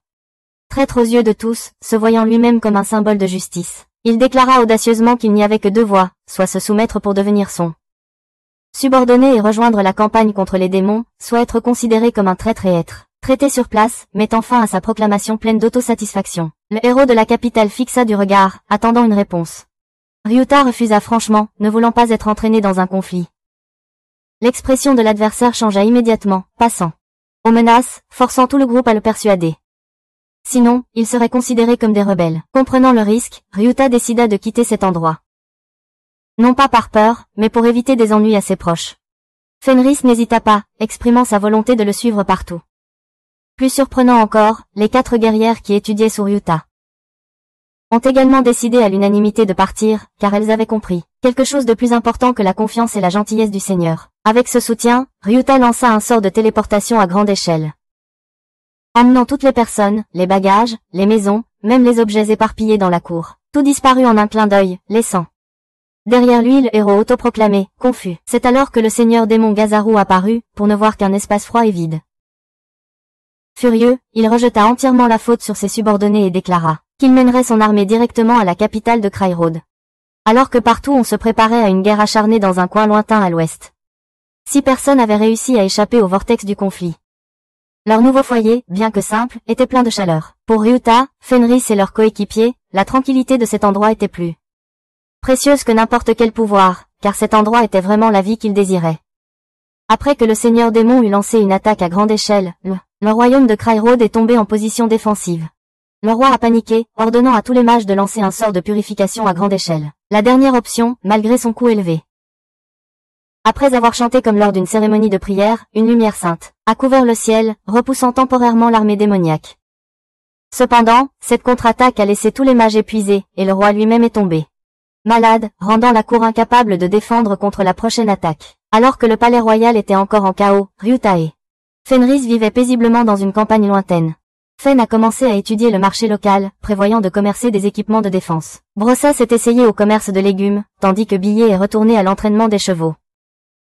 Speaker 1: traître aux yeux de tous, se voyant lui-même comme un symbole de justice. Il déclara audacieusement qu'il n'y avait que deux voies, soit se soumettre pour devenir son subordonné et rejoindre la campagne contre les démons, soit être considéré comme un traître et être traité sur place, mettant fin à sa proclamation pleine d'autosatisfaction. Le héros de la capitale fixa du regard, attendant une réponse. Ryuta refusa franchement, ne voulant pas être entraîné dans un conflit. L'expression de l'adversaire changea immédiatement, passant aux menaces, forçant tout le groupe à le persuader. Sinon, ils seraient considérés comme des rebelles. Comprenant le risque, Ryuta décida de quitter cet endroit. Non pas par peur, mais pour éviter des ennuis à ses proches. Fenris n'hésita pas, exprimant sa volonté de le suivre partout. Plus surprenant encore, les 4 guerrières qui étudiaient sur Ryuta ont également décidé à l'unanimité de partir, car elles avaient compris quelque chose de plus important que la confiance et la gentillesse du Seigneur. Avec ce soutien, Ryuta lança un sort de téléportation à grande échelle, emmenant toutes les personnes, les bagages, les maisons, même les objets éparpillés dans la cour. Tout disparut en un clin d'œil, laissant derrière lui le héros autoproclamé, confus. C'est alors que le seigneur démon Gazaru apparut, pour ne voir qu'un espace froid et vide. Furieux, il rejeta entièrement la faute sur ses subordonnés et déclara qu'il mènerait son armée directement à la capitale de Crayrod. Alors que partout on se préparait à une guerre acharnée dans un coin lointain à l'ouest. 6 personnes avaient réussi à échapper au vortex du conflit. Leur nouveau foyer, bien que simple, était plein de chaleur. Pour Ryuta, Fenris et leurs coéquipiers, la tranquillité de cet endroit était plus précieuse que n'importe quel pouvoir, car cet endroit était vraiment la vie qu'ils désiraient. Après que le seigneur démon eut lancé une attaque à grande échelle, le royaume de Crayrod est tombé en position défensive. Le roi a paniqué, ordonnant à tous les mages de lancer un sort de purification à grande échelle. La dernière option, malgré son coût élevé. Après avoir chanté comme lors d'une cérémonie de prière, une lumière sainte a couvert le ciel, repoussant temporairement l'armée démoniaque. Cependant, cette contre-attaque a laissé tous les mages épuisés, et le roi lui-même est tombé malade, rendant la cour incapable de défendre contre la prochaine attaque. Alors que le palais royal était encore en chaos, Ryuta et Fenris vivaient paisiblement dans une campagne lointaine. Fen a commencé à étudier le marché local, prévoyant de commercer des équipements de défense. Brossa s'est essayé au commerce de légumes, tandis que Billet est retourné à l'entraînement des chevaux.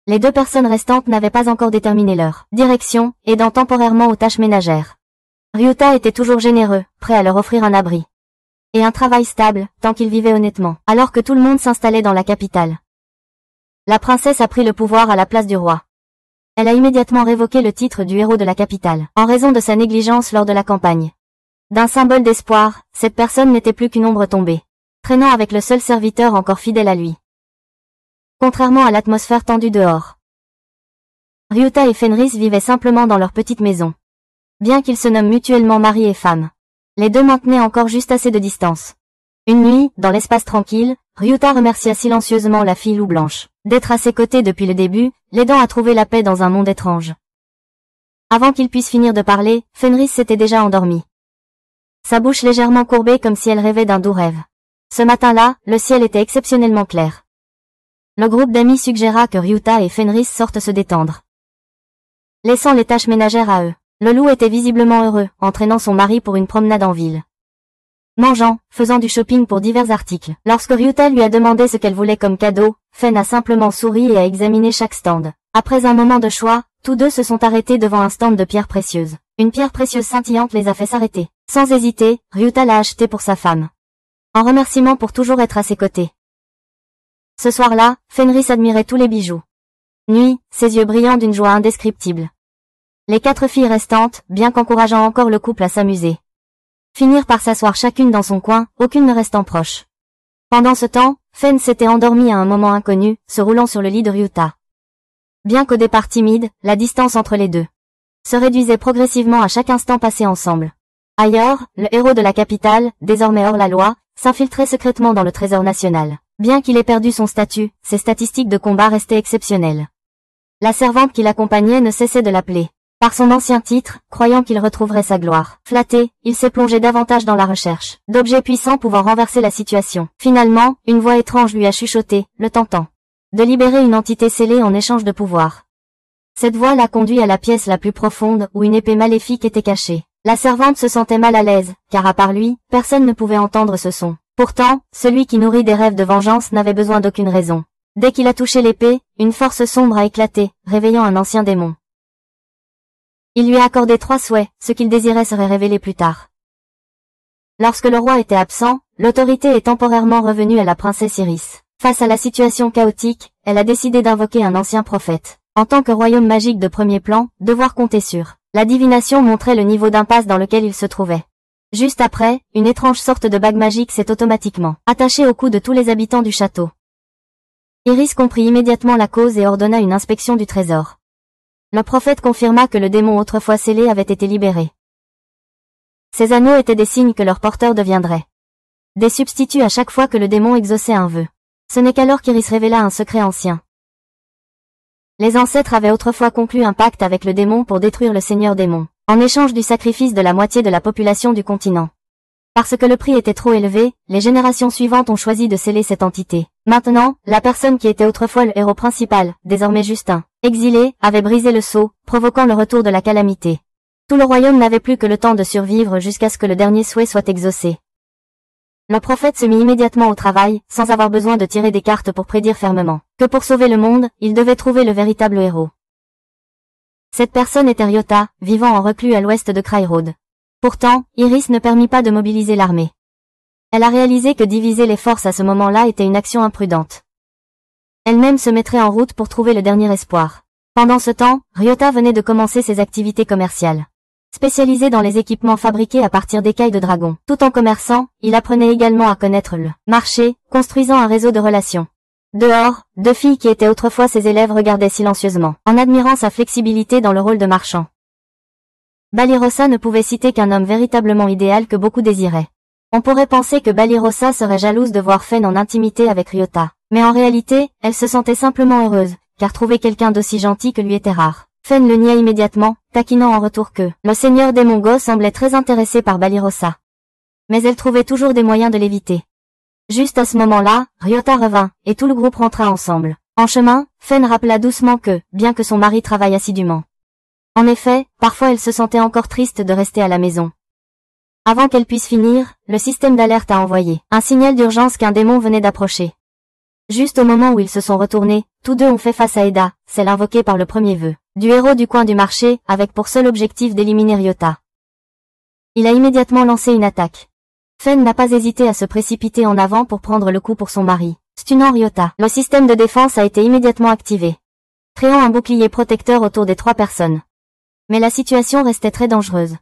Speaker 1: Les 2 personnes restantes n'avaient pas encore déterminé leur direction, aidant temporairement aux tâches ménagères. Ryuta était toujours généreux, prêt à leur offrir un abri et un travail stable, tant qu'ils vivaient honnêtement, alors que tout le monde s'installait dans la capitale. La princesse a pris le pouvoir à la place du roi. Elle a immédiatement révoqué le titre du héros de la capitale, en raison de sa négligence lors de la campagne. D'un symbole d'espoir, cette personne n'était plus qu'une ombre tombée, traînant avec le seul serviteur encore fidèle à lui. Contrairement à l'atmosphère tendue dehors, Ryuta et Fenris vivaient simplement dans leur petite maison. Bien qu'ils se nomment mutuellement mari et femme, les 2 maintenaient encore juste assez de distance. Une nuit, dans l'espace tranquille, Ryuta remercia silencieusement la fille loup blanche d'être à ses côtés depuis le début, l'aidant à trouver la paix dans un monde étrange. Avant qu'il puisse finir de parler, Fenris s'était déjà endormi. Sa bouche légèrement courbée comme si elle rêvait d'un doux rêve. Ce matin-là, le ciel était exceptionnellement clair. Le groupe d'amis suggéra que Ryuta et Fenris sortent se détendre, laissant les tâches ménagères à eux. Le loup était visiblement heureux, entraînant son mari pour une promenade en ville. Mangeant, faisant du shopping pour divers articles. Lorsque Ryuta lui a demandé ce qu'elle voulait comme cadeau, Fen a simplement souri et a examiné chaque stand. Après un moment de choix, tous 2 se sont arrêtés devant un stand de pierres précieuses. Une pierre précieuse scintillante les a fait s'arrêter. Sans hésiter, Ryuta l'a achetée pour sa femme, en remerciement pour toujours être à ses côtés. Ce soir-là, Fenris admirait tous les bijoux. Nuit, ses yeux brillants d'une joie indescriptible. Les 4 filles restantes, bien qu'encourageant encore le couple à s'amuser, finirent par s'asseoir chacune dans son coin, aucune ne restant proche. Pendant ce temps, Fen s'était endormi à un moment inconnu, se roulant sur le lit de Ryuta. Bien qu'au départ timide, la distance entre les 2 se réduisait progressivement à chaque instant passé ensemble. Ailleurs, le héros de la capitale, désormais hors la loi, s'infiltrer secrètement dans le trésor national. Bien qu'il ait perdu son statut, ses statistiques de combat restaient exceptionnelles. La servante qui l'accompagnait ne cessait de l'appeler par son ancien titre, croyant qu'il retrouverait sa gloire. Flatté, il s'est plongé davantage dans la recherche d'objets puissants pouvant renverser la situation. Finalement, une voix étrange lui a chuchoté, le tentant de libérer une entité scellée en échange de pouvoir. Cette voix l'a conduit à la pièce la plus profonde où une épée maléfique était cachée. La servante se sentait mal à l'aise, car à part lui, personne ne pouvait entendre ce son. Pourtant, celui qui nourrit des rêves de vengeance n'avait besoin d'aucune raison. Dès qu'il a touché l'épée, une force sombre a éclaté, réveillant un ancien démon. Il lui a accordé 3 souhaits, ce qu'il désirait serait révélé plus tard. Lorsque le roi était absent, l'autorité est temporairement revenue à la princesse Iris. Face à la situation chaotique, elle a décidé d'invoquer un ancien prophète. En tant que royaume magique de premier plan, devoir compter sur la divination montrait le niveau d'impasse dans lequel il se trouvait. Juste après, une étrange sorte de bague magique s'est automatiquement attachée au cou de tous les habitants du château. Iris comprit immédiatement la cause et ordonna une inspection du trésor. Le prophète confirma que le démon autrefois scellé avait été libéré. Ces anneaux étaient des signes que leur porteur deviendrait des substituts à chaque fois que le démon exauçait un vœu. Ce n'est qu'alors qu'Iris révéla un secret ancien. Les ancêtres avaient autrefois conclu un pacte avec le démon pour détruire le seigneur démon, en échange du sacrifice de la moitié de la population du continent. Parce que le prix était trop élevé, les générations suivantes ont choisi de sceller cette entité. Maintenant, la personne qui était autrefois le héros principal, désormais Justin, exilé, avait brisé le sceau, provoquant le retour de la calamité. Tout le royaume n'avait plus que le temps de survivre jusqu'à ce que le dernier souhait soit exaucé. Le prophète se mit immédiatement au travail, sans avoir besoin de tirer des cartes pour prédire fermement que pour sauver le monde, il devait trouver le véritable héros. Cette personne était Ryota, vivant en reclus à l'ouest de Cryroad. Pourtant, Iris ne permit pas de mobiliser l'armée. Elle a réalisé que diviser les forces à ce moment-là était une action imprudente. Elle-même se mettrait en route pour trouver le dernier espoir. Pendant ce temps, Ryota venait de commencer ses activités commerciales. Spécialisé dans les équipements fabriqués à partir d'écailles de dragon. Tout en commerçant, il apprenait également à connaître le marché, construisant un réseau de relations. Dehors, 2 filles qui étaient autrefois ses élèves regardaient silencieusement, en admirant sa flexibilité dans le rôle de marchand. Balirosa ne pouvait citer qu'un homme véritablement idéal que beaucoup désiraient. On pourrait penser que Balirosa serait jalouse de voir Fen en intimité avec Ryota. Mais en réalité, elle se sentait simplement heureuse, car trouver quelqu'un d'aussi gentil que lui était rare. Fen le nia immédiatement, taquinant en retour que le seigneur des Mongos semblait très intéressé par Balirosa. Mais elle trouvait toujours des moyens de l'éviter. Juste à ce moment-là, Ryota revint, et tout le groupe rentra ensemble. En chemin, Fen rappela doucement que, bien que son mari travaille assidûment. En effet, parfois elle se sentait encore triste de rester à la maison. Avant qu'elle puisse finir, le système d'alerte a envoyé un signal d'urgence qu'un démon venait d'approcher. Juste au moment où ils se sont retournés, tous deux ont fait face à Eda, celle invoquée par le premier vœu du héros du coin du marché, avec pour seul objectif d'éliminer Ryota. Il a immédiatement lancé une attaque. Fen n'a pas hésité à se précipiter en avant pour prendre le coup pour son mari, stunnant Ryota. Le système de défense a été immédiatement activé, créant un bouclier protecteur autour des 3 personnes. Mais la situation restait très dangereuse.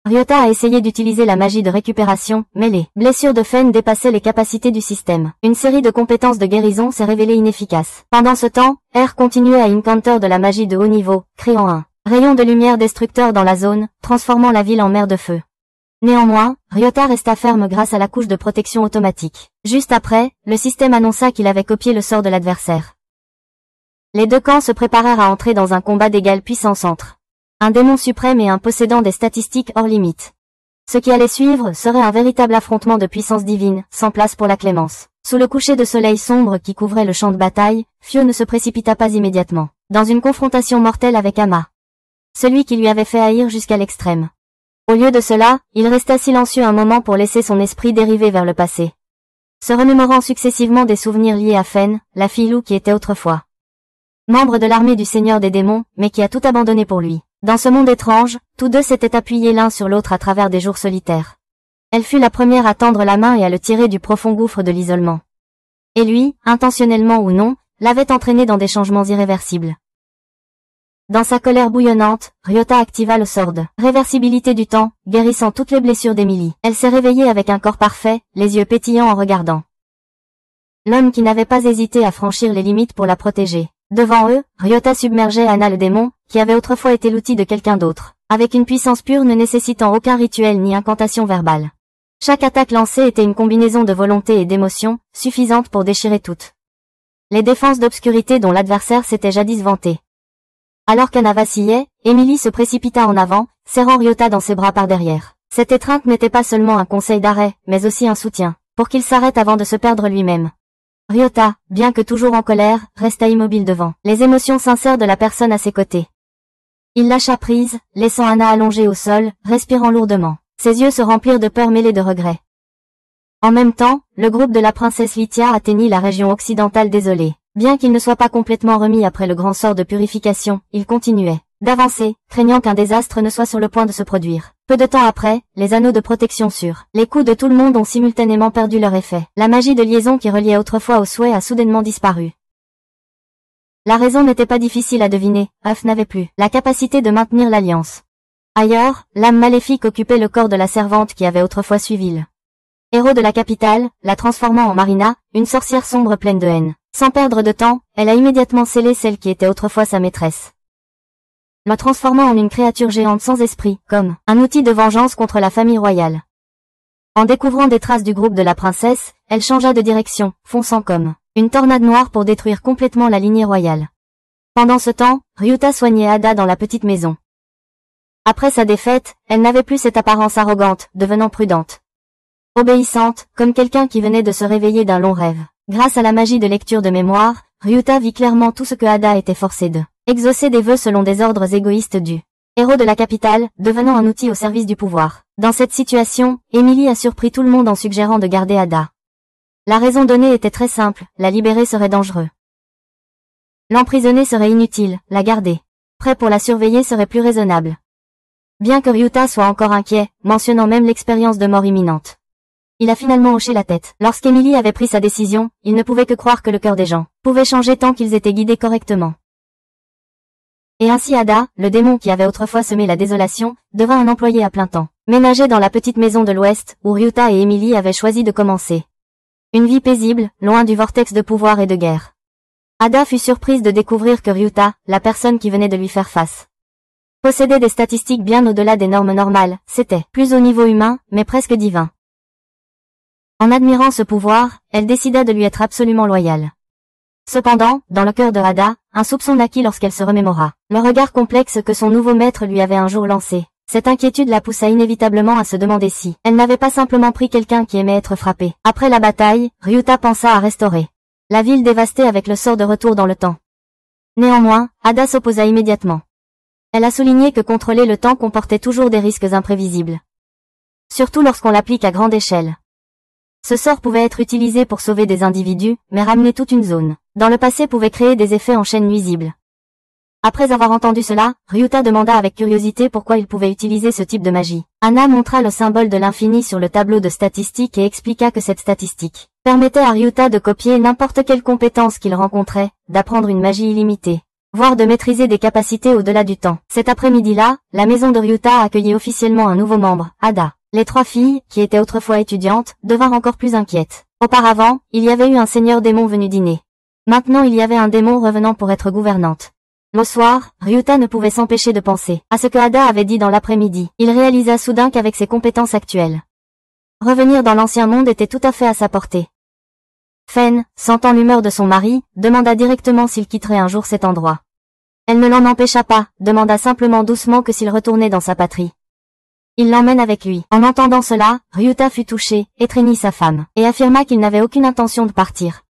Speaker 1: Ryota a essayé d'utiliser la magie de récupération, mais les blessures de Fen dépassaient les capacités du système. Une série de compétences de guérison s'est révélée inefficace. Pendant ce temps, R continuait à incanter de la magie de haut niveau, créant un rayon de lumière destructeur dans la zone, transformant la ville en mer de feu. Néanmoins, Ryota resta ferme grâce à la couche de protection automatique. Juste après, le système annonça qu'il avait copié le sort de l'adversaire. Les 2 camps se préparèrent à entrer dans un combat d'égale puissance entre un démon suprême et un possédant des statistiques hors limite. Ce qui allait suivre serait un véritable affrontement de puissance divine, sans place pour la clémence. Sous le coucher de soleil sombre qui couvrait le champ de bataille, Fio ne se précipita pas immédiatement dans une confrontation mortelle avec Ama, celui qui lui avait fait haïr jusqu'à l'extrême. Au lieu de cela, il resta silencieux un moment pour laisser son esprit dériver vers le passé, se remémorant successivement des souvenirs liés à Fen, la fille loup qui était autrefois membre de l'armée du Seigneur des démons, mais qui a tout abandonné pour lui. Dans ce monde étrange, tous deux s'étaient appuyés l'un sur l'autre à travers des jours solitaires. Elle fut la première à tendre la main et à le tirer du profond gouffre de l'isolement. Et lui, intentionnellement ou non, l'avait entraîné dans des changements irréversibles. Dans sa colère bouillonnante, Ryota activa le sort de réversibilité du temps, guérissant toutes les blessures d'Emily. Elle s'est réveillée avec un corps parfait, les yeux pétillants en regardant l'homme qui n'avait pas hésité à franchir les limites pour la protéger. Devant eux, Ryota submergeait Anna le démon, qui avait autrefois été l'outil de quelqu'un d'autre, avec une puissance pure ne nécessitant aucun rituel ni incantation verbale. Chaque attaque lancée était une combinaison de volonté et d'émotion, suffisante pour déchirer toutes les défenses d'obscurité dont l'adversaire s'était jadis vanté. Alors qu'Anna vacillait, Emily se précipita en avant, serrant Ryota dans ses bras par derrière. Cette étreinte n'était pas seulement un conseil d'arrêt, mais aussi un soutien, pour qu'il s'arrête avant de se perdre lui-même. Ryota, bien que toujours en colère, resta immobile devant les émotions sincères de la personne à ses côtés. Il lâcha prise, laissant Anna allongée au sol, respirant lourdement. Ses yeux se remplirent de peur mêlée de regret. En même temps, le groupe de la princesse Lythia atteignit la région occidentale désolée. Bien qu'il ne soit pas complètement remis après le grand sort de purification, il continuait d'avancer, craignant qu'un désastre ne soit sur le point de se produire. Peu de temps après, les anneaux de protection sur les coups de tout le monde ont simultanément perdu leur effet. La magie de liaison qui reliait autrefois au souhait a soudainement disparu. La raison n'était pas difficile à deviner, Huff n'avait plus la capacité de maintenir l'alliance. Ailleurs, l'âme maléfique occupait le corps de la servante qui avait autrefois suivi le héros de la capitale, la transformant en Marina, une sorcière sombre pleine de haine. Sans perdre de temps, elle a immédiatement scellé celle qui était autrefois sa maîtresse, la transformant en une créature géante sans esprit, comme un outil de vengeance contre la famille royale. En découvrant des traces du groupe de la princesse, elle changea de direction, fonçant comme une tornade noire pour détruire complètement la lignée royale. Pendant ce temps, Ryota soignait Ada dans la petite maison. Après sa défaite, elle n'avait plus cette apparence arrogante, devenant prudente. Obéissante, comme quelqu'un qui venait de se réveiller d'un long rêve. Grâce à la magie de lecture de mémoire, Ryota vit clairement tout ce que Ada était forcée de exaucer des vœux selon des ordres égoïstes du héros de la capitale, devenant un outil au service du pouvoir. Dans cette situation, Emily a surpris tout le monde en suggérant de garder Ada. La raison donnée était très simple, la libérer serait dangereux. L'emprisonner serait inutile, la garder prêt pour la surveiller serait plus raisonnable. Bien que Ryota soit encore inquiet, mentionnant même l'expérience de mort imminente. Il a finalement hoché la tête. Lorsqu'Emily avait pris sa décision, il ne pouvait que croire que le cœur des gens pouvait changer tant qu'ils étaient guidés correctement. Et ainsi Ada, le démon qui avait autrefois semé la désolation, devint un employé à plein temps, ménagé dans la petite maison de l'Ouest, où Ryota et Emily avaient choisi de commencer une vie paisible, loin du vortex de pouvoir et de guerre. Ada fut surprise de découvrir que Ryota, la personne qui venait de lui faire face, possédait des statistiques bien au-delà des normes normales, c'était plus au niveau humain, mais presque divin. En admirant ce pouvoir, elle décida de lui être absolument loyale. Cependant, dans le cœur de Ada, un soupçon naquit lorsqu'elle se remémora le regard complexe que son nouveau maître lui avait un jour lancé. Cette inquiétude la poussa inévitablement à se demander si elle n'avait pas simplement pris quelqu'un qui aimait être frappé. Après la bataille, Ryota pensa à restaurer la ville dévastée avec le sort de retour dans le temps. Néanmoins, Ada s'opposa immédiatement. Elle a souligné que contrôler le temps comportait toujours des risques imprévisibles. Surtout lorsqu'on l'applique à grande échelle. Ce sort pouvait être utilisé pour sauver des individus, mais ramener toute une zone dans le passé pouvait créer des effets en chaîne nuisibles. Après avoir entendu cela, Ryota demanda avec curiosité pourquoi il pouvait utiliser ce type de magie. Anna montra le symbole de l'infini sur le tableau de statistiques et expliqua que cette statistique permettait à Ryota de copier n'importe quelle compétence qu'il rencontrait, d'apprendre une magie illimitée, voire de maîtriser des capacités au-delà du temps. Cet après-midi-là, la maison de Ryota a accueilli officiellement un nouveau membre, Ada. Les trois filles, qui étaient autrefois étudiantes, devinrent encore plus inquiètes. Auparavant, il y avait eu un seigneur démon venu dîner. Maintenant il y avait un démon revenant pour être gouvernante. Le soir, Ryota ne pouvait s'empêcher de penser à ce que Ada avait dit dans l'après-midi. Il réalisa soudain qu'avec ses compétences actuelles, revenir dans l'ancien monde était tout à fait à sa portée. Fen, sentant l'humeur de son mari, demanda directement s'il quitterait un jour cet endroit. Elle ne l'en empêcha pas, demanda simplement doucement que s'il retournait dans sa patrie. Il l'emmène avec lui. En entendant cela, Ryota fut touché, étreignit sa femme, et affirma qu'il n'avait aucune intention de partir.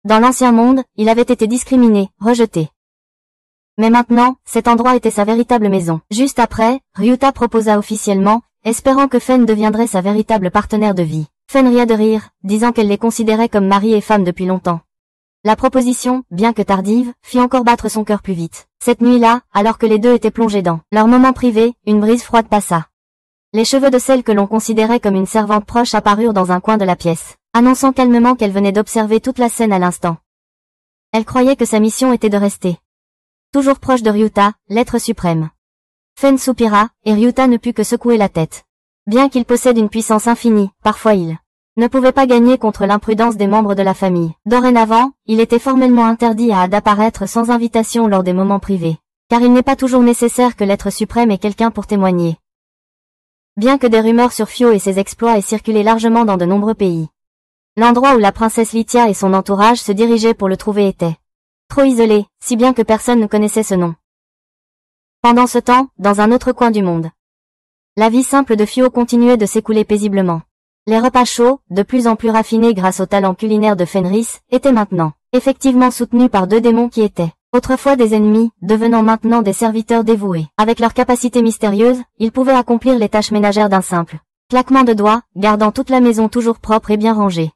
Speaker 1: Dans l'ancien monde, il avait été discriminé, rejeté. Mais maintenant, cet endroit était sa véritable maison. Juste après, Ryota proposa officiellement, espérant que Fen deviendrait sa véritable partenaire de vie. Fen ria de rire, disant qu'elle les considérait comme mari et femme depuis longtemps. La proposition, bien que tardive, fit encore battre son cœur plus vite. Cette nuit-là, alors que les deux étaient plongés dans leur moment privé, une brise froide passa. Les cheveux de celle que l'on considérait comme une servante proche apparurent dans un coin de la pièce, annonçant calmement qu'elle venait d'observer toute la scène à l'instant. Elle croyait que sa mission était de rester toujours proche de Ryota, l'être suprême. Fen soupira, et Ryota ne put que secouer la tête. Bien qu'il possède une puissance infinie, parfois il ne pouvait pas gagner contre l'imprudence des membres de la famille. Dorénavant, il était formellement interdit à d'apparaître sans invitation lors des moments privés, car il n'est pas toujours nécessaire que l'être suprême ait quelqu'un pour témoigner. Bien que des rumeurs sur Fio et ses exploits aient circulé largement dans de nombreux pays. L'endroit où la princesse Lythia et son entourage se dirigeaient pour le trouver était trop isolé, si bien que personne ne connaissait ce nom. Pendant ce temps, dans un autre coin du monde, la vie simple de Fio continuait de s'écouler paisiblement. Les repas chauds, de plus en plus raffinés grâce au talent culinaire de Fenris, étaient maintenant effectivement soutenus par deux démons qui étaient autrefois des ennemis, devenant maintenant des serviteurs dévoués. Avec leurs capacités mystérieuses, ils pouvaient accomplir les tâches ménagères d'un simple claquement de doigts, gardant toute la maison toujours propre et bien rangée.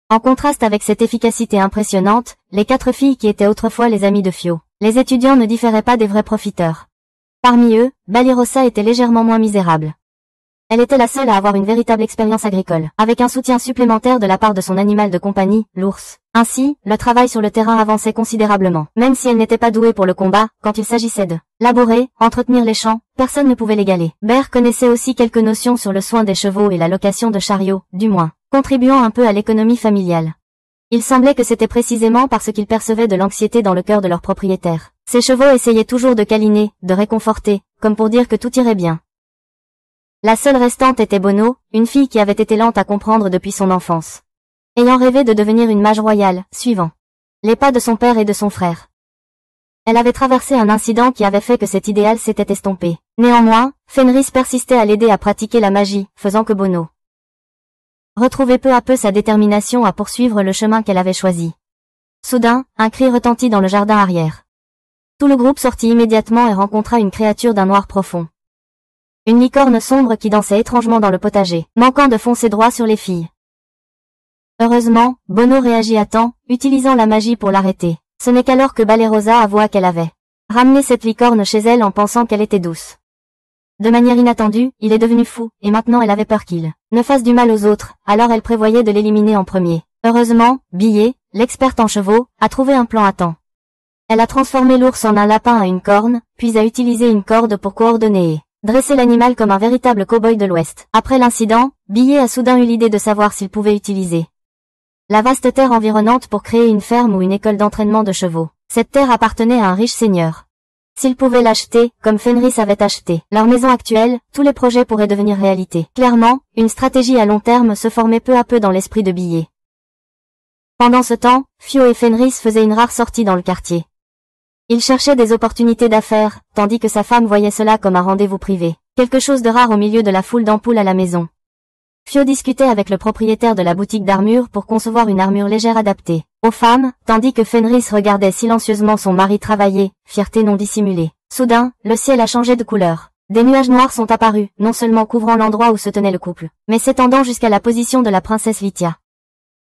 Speaker 1: En contraste avec cette efficacité impressionnante, les 4 filles qui étaient autrefois les amies de Fio, les étudiants ne différaient pas des vrais profiteurs. Parmi eux, Balirosa était légèrement moins misérable. Elle était la seule à avoir une véritable expérience agricole, avec un soutien supplémentaire de la part de son animal de compagnie, l'ours. Ainsi, le travail sur le terrain avançait considérablement. Même si elle n'était pas douée pour le combat, quand il s'agissait de labourer, entretenir les champs, personne ne pouvait l'égaler. Bear connaissait aussi quelques notions sur le soin des chevaux et la location de chariots, du moins, contribuant un peu à l'économie familiale. Il semblait que c'était précisément parce qu'ils percevaient de l'anxiété dans le cœur de leur propriétaire. Ces chevaux essayaient toujours de câliner, de réconforter, comme pour dire que tout irait bien. La seule restante était Bono, une fille qui avait été lente à comprendre depuis son enfance. Ayant rêvé de devenir une mage royale, suivant les pas de son père et de son frère. Elle avait traversé un incident qui avait fait que cet idéal s'était estompé. Néanmoins, Fenris persistait à l'aider à pratiquer la magie, faisant que Bono retrouvait peu à peu sa détermination à poursuivre le chemin qu'elle avait choisi. Soudain, un cri retentit dans le jardin arrière. Tout le groupe sortit immédiatement et rencontra une créature d'un noir profond. Une licorne sombre qui dansait étrangement dans le potager, manquant de foncer droit sur les filles. Heureusement, Bono réagit à temps, utilisant la magie pour l'arrêter. Ce n'est qu'alors que Balirosa avoua qu'elle avait ramené cette licorne chez elle en pensant qu'elle était douce. De manière inattendue, il est devenu fou, et maintenant elle avait peur qu'il ne fasse du mal aux autres, alors elle prévoyait de l'éliminer en premier. Heureusement, Billet, l'experte en chevaux, a trouvé un plan à temps. Elle a transformé l'ours en un lapin à une corne, puis a utilisé une corde pour coordonner et dresser l'animal comme un véritable cow-boy de l'Ouest. Après l'incident, Billet a soudain eu l'idée de savoir s'il pouvait utiliser la vaste terre environnante pour créer une ferme ou une école d'entraînement de chevaux. Cette terre appartenait à un riche seigneur. S'il pouvait l'acheter, comme Fenris avait acheté leur maison actuelle, tous les projets pourraient devenir réalité. Clairement, une stratégie à long terme se formait peu à peu dans l'esprit de Billet. Pendant ce temps, Fio et Fenris faisaient une rare sortie dans le quartier. Il cherchait des opportunités d'affaires, tandis que sa femme voyait cela comme un rendez-vous privé. Quelque chose de rare au milieu de la foule d'ampoules à la maison. Fio discutait avec le propriétaire de la boutique d'armure pour concevoir une armure légère adaptée aux femmes, tandis que Fenris regardait silencieusement son mari travailler, fierté non dissimulée. Soudain, le ciel a changé de couleur. Des nuages noirs sont apparus, non seulement couvrant l'endroit où se tenait le couple, mais s'étendant jusqu'à la position de la princesse Lythia.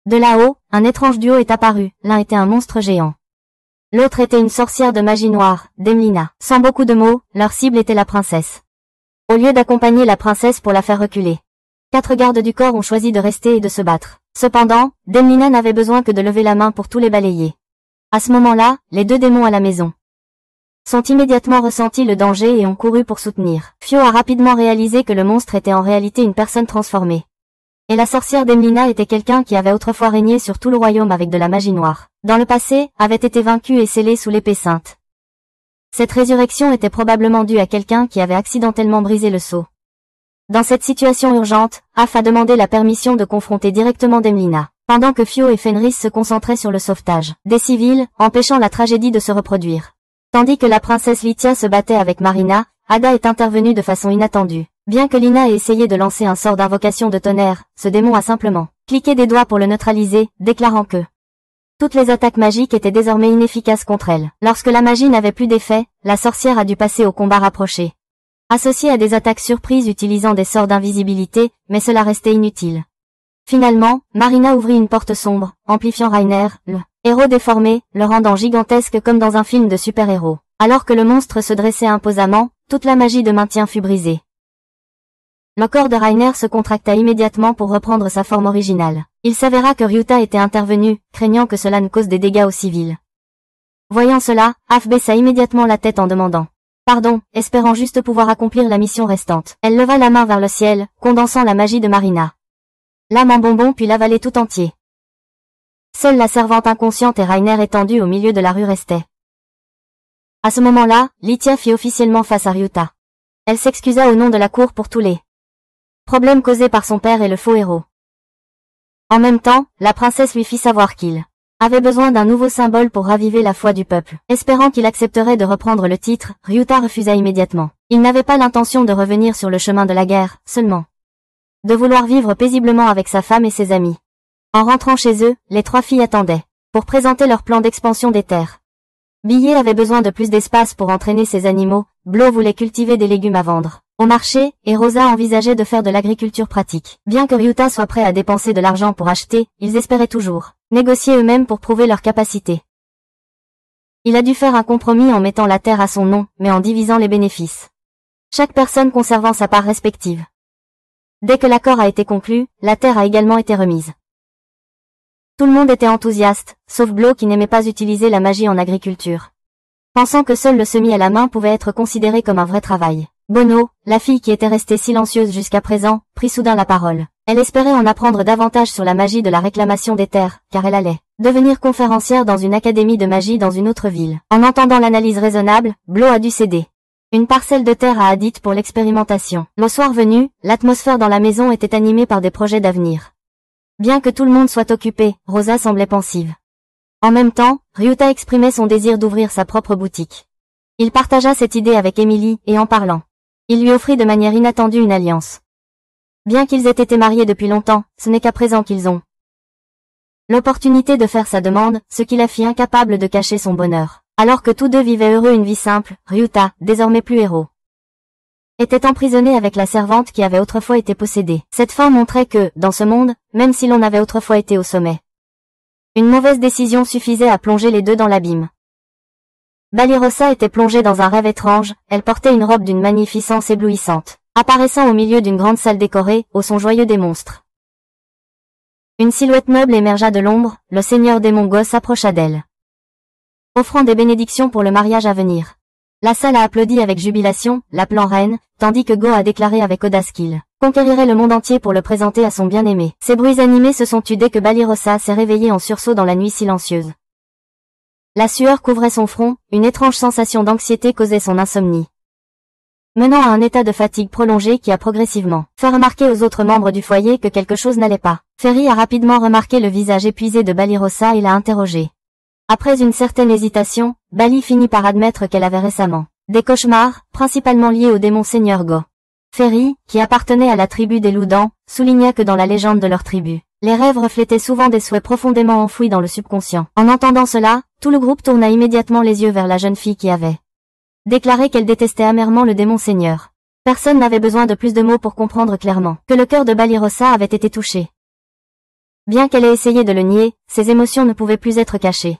Speaker 1: De là-haut, un étrange duo est apparu, l'un était un monstre géant. L'autre était une sorcière de magie noire, Demlina. Sans beaucoup de mots, leur cible était la princesse. Au lieu d'accompagner la princesse pour la faire reculer, 4 gardes du corps ont choisi de rester et de se battre. Cependant, Demlina n'avait besoin que de lever la main pour tous les balayer. À ce moment-là, les 2 démons à la maison sont immédiatement ressentis le danger et ont couru pour soutenir. Fio a rapidement réalisé que le monstre était en réalité une personne transformée. Et la sorcière Demlina était quelqu'un qui avait autrefois régné sur tout le royaume avec de la magie noire. Dans le passé, avait été vaincu et scellé sous l'épée sainte. Cette résurrection était probablement due à quelqu'un qui avait accidentellement brisé le sceau. Dans cette situation urgente, Af a demandé la permission de confronter directement Demlina, pendant que Fio et Fenris se concentraient sur le sauvetage des civils, empêchant la tragédie de se reproduire. Tandis que la princesse Lythia se battait avec Marina, Ada est intervenue de façon inattendue. Bien que Lina ait essayé de lancer un sort d'invocation de tonnerre, ce démon a simplement cliqué des doigts pour le neutraliser, déclarant que toutes les attaques magiques étaient désormais inefficaces contre elle. Lorsque la magie n'avait plus d'effet, la sorcière a dû passer au combat rapproché. Associé à des attaques surprises utilisant des sorts d'invisibilité, mais cela restait inutile. Finalement, Marina ouvrit une porte sombre, amplifiant Rainer, le héros déformé, le rendant gigantesque comme dans un film de super-héros. Alors que le monstre se dressait imposamment, toute la magie de maintien fut brisée. Le corps de Rainer se contracta immédiatement pour reprendre sa forme originale. Il s'avéra que Ryuta était intervenu, craignant que cela ne cause des dégâts aux civils. Voyant cela, Af baissa immédiatement la tête en demandant pardon, espérant juste pouvoir accomplir la mission restante. Elle leva la main vers le ciel, condensant la magie de Marina. L'âme en bonbon puis l'avaler tout entier. Seule la servante inconsciente et Rainer étendu au milieu de la rue restaient. À ce moment-là, Lythia fit officiellement face à Ryuta. Elle s'excusa au nom de la cour pour tous les problèmes causés par son père et le faux héros. En même temps, la princesse lui fit savoir qu'il avait besoin d'un nouveau symbole pour raviver la foi du peuple. Espérant qu'il accepterait de reprendre le titre, Ryuta refusa immédiatement. Il n'avait pas l'intention de revenir sur le chemin de la guerre, seulement de vouloir vivre paisiblement avec sa femme et ses amis. En rentrant chez eux, les 3 filles attendaient pour présenter leur plan d'expansion des terres. Billet avait besoin de plus d'espace pour entraîner ses animaux, Blo voulait cultiver des légumes à vendre au marché, et Rosa envisageait de faire de l'agriculture pratique. Bien que Ryuta soit prêt à dépenser de l'argent pour acheter, ils espéraient toujours négocier eux-mêmes pour prouver leur capacité. Il a dû faire un compromis en mettant la terre à son nom, mais en divisant les bénéfices. Chaque personne conservant sa part respective. Dès que l'accord a été conclu, la terre a également été remise. Tout le monde était enthousiaste, sauf Blo qui n'aimait pas utiliser la magie en agriculture. Pensant que seul le semis à la main pouvait être considéré comme un vrai travail. Bono, la fille qui était restée silencieuse jusqu'à présent, prit soudain la parole. Elle espérait en apprendre davantage sur la magie de la réclamation des terres, car elle allait devenir conférencière dans une académie de magie dans une autre ville. En entendant l'analyse raisonnable, Blo a dû céder une parcelle de terre à Hadith pour l'expérimentation. Le soir venu, l'atmosphère dans la maison était animée par des projets d'avenir. Bien que tout le monde soit occupé, Rosa semblait pensive. En même temps, Ryuta exprimait son désir d'ouvrir sa propre boutique. Il partagea cette idée avec Emily, et en parlant, il lui offrit de manière inattendue une alliance. Bien qu'ils aient été mariés depuis longtemps, ce n'est qu'à présent qu'ils ont l'opportunité de faire sa demande, ce qui la fit incapable de cacher son bonheur. Alors que tous deux vivaient heureux une vie simple, Ryuta, désormais plus héros, était emprisonné avec la servante qui avait autrefois été possédée. Cette fin montrait que, dans ce monde, même si l'on avait autrefois été au sommet, une mauvaise décision suffisait à plonger les deux dans l'abîme. Balirosa était plongée dans un rêve étrange, elle portait une robe d'une magnificence éblouissante, apparaissant au milieu d'une grande salle décorée, au son joyeux des monstres. Une silhouette noble émergea de l'ombre, le seigneur démon Go s'approcha d'elle, offrant des bénédictions pour le mariage à venir. La salle a applaudi avec jubilation, l'appelant reine, tandis que Go a déclaré avec audace qu'il conquérirait le monde entier pour le présenter à son bien-aimé. Ces bruits animés se sont tus dès que Balirosa s'est réveillée en sursaut dans la nuit silencieuse. La sueur couvrait son front, une étrange sensation d'anxiété causait son insomnie, menant à un état de fatigue prolongé qui a progressivement fait remarquer aux autres membres du foyer que quelque chose n'allait pas. Ferry a rapidement remarqué le visage épuisé de Balirosa et l'a interrogé. Après une certaine hésitation, Bali finit par admettre qu'elle avait récemment des cauchemars, principalement liés au démon seigneur Go. Ferry, qui appartenait à la tribu des Loups-Dents, souligna que dans la légende de leur tribu, les rêves reflétaient souvent des souhaits profondément enfouis dans le subconscient. En entendant cela, tout le groupe tourna immédiatement les yeux vers la jeune fille qui avait déclaré qu'elle détestait amèrement le démon seigneur. Personne n'avait besoin de plus de mots pour comprendre clairement que le cœur de Balirosa avait été touché. Bien qu'elle ait essayé de le nier, ses émotions ne pouvaient plus être cachées.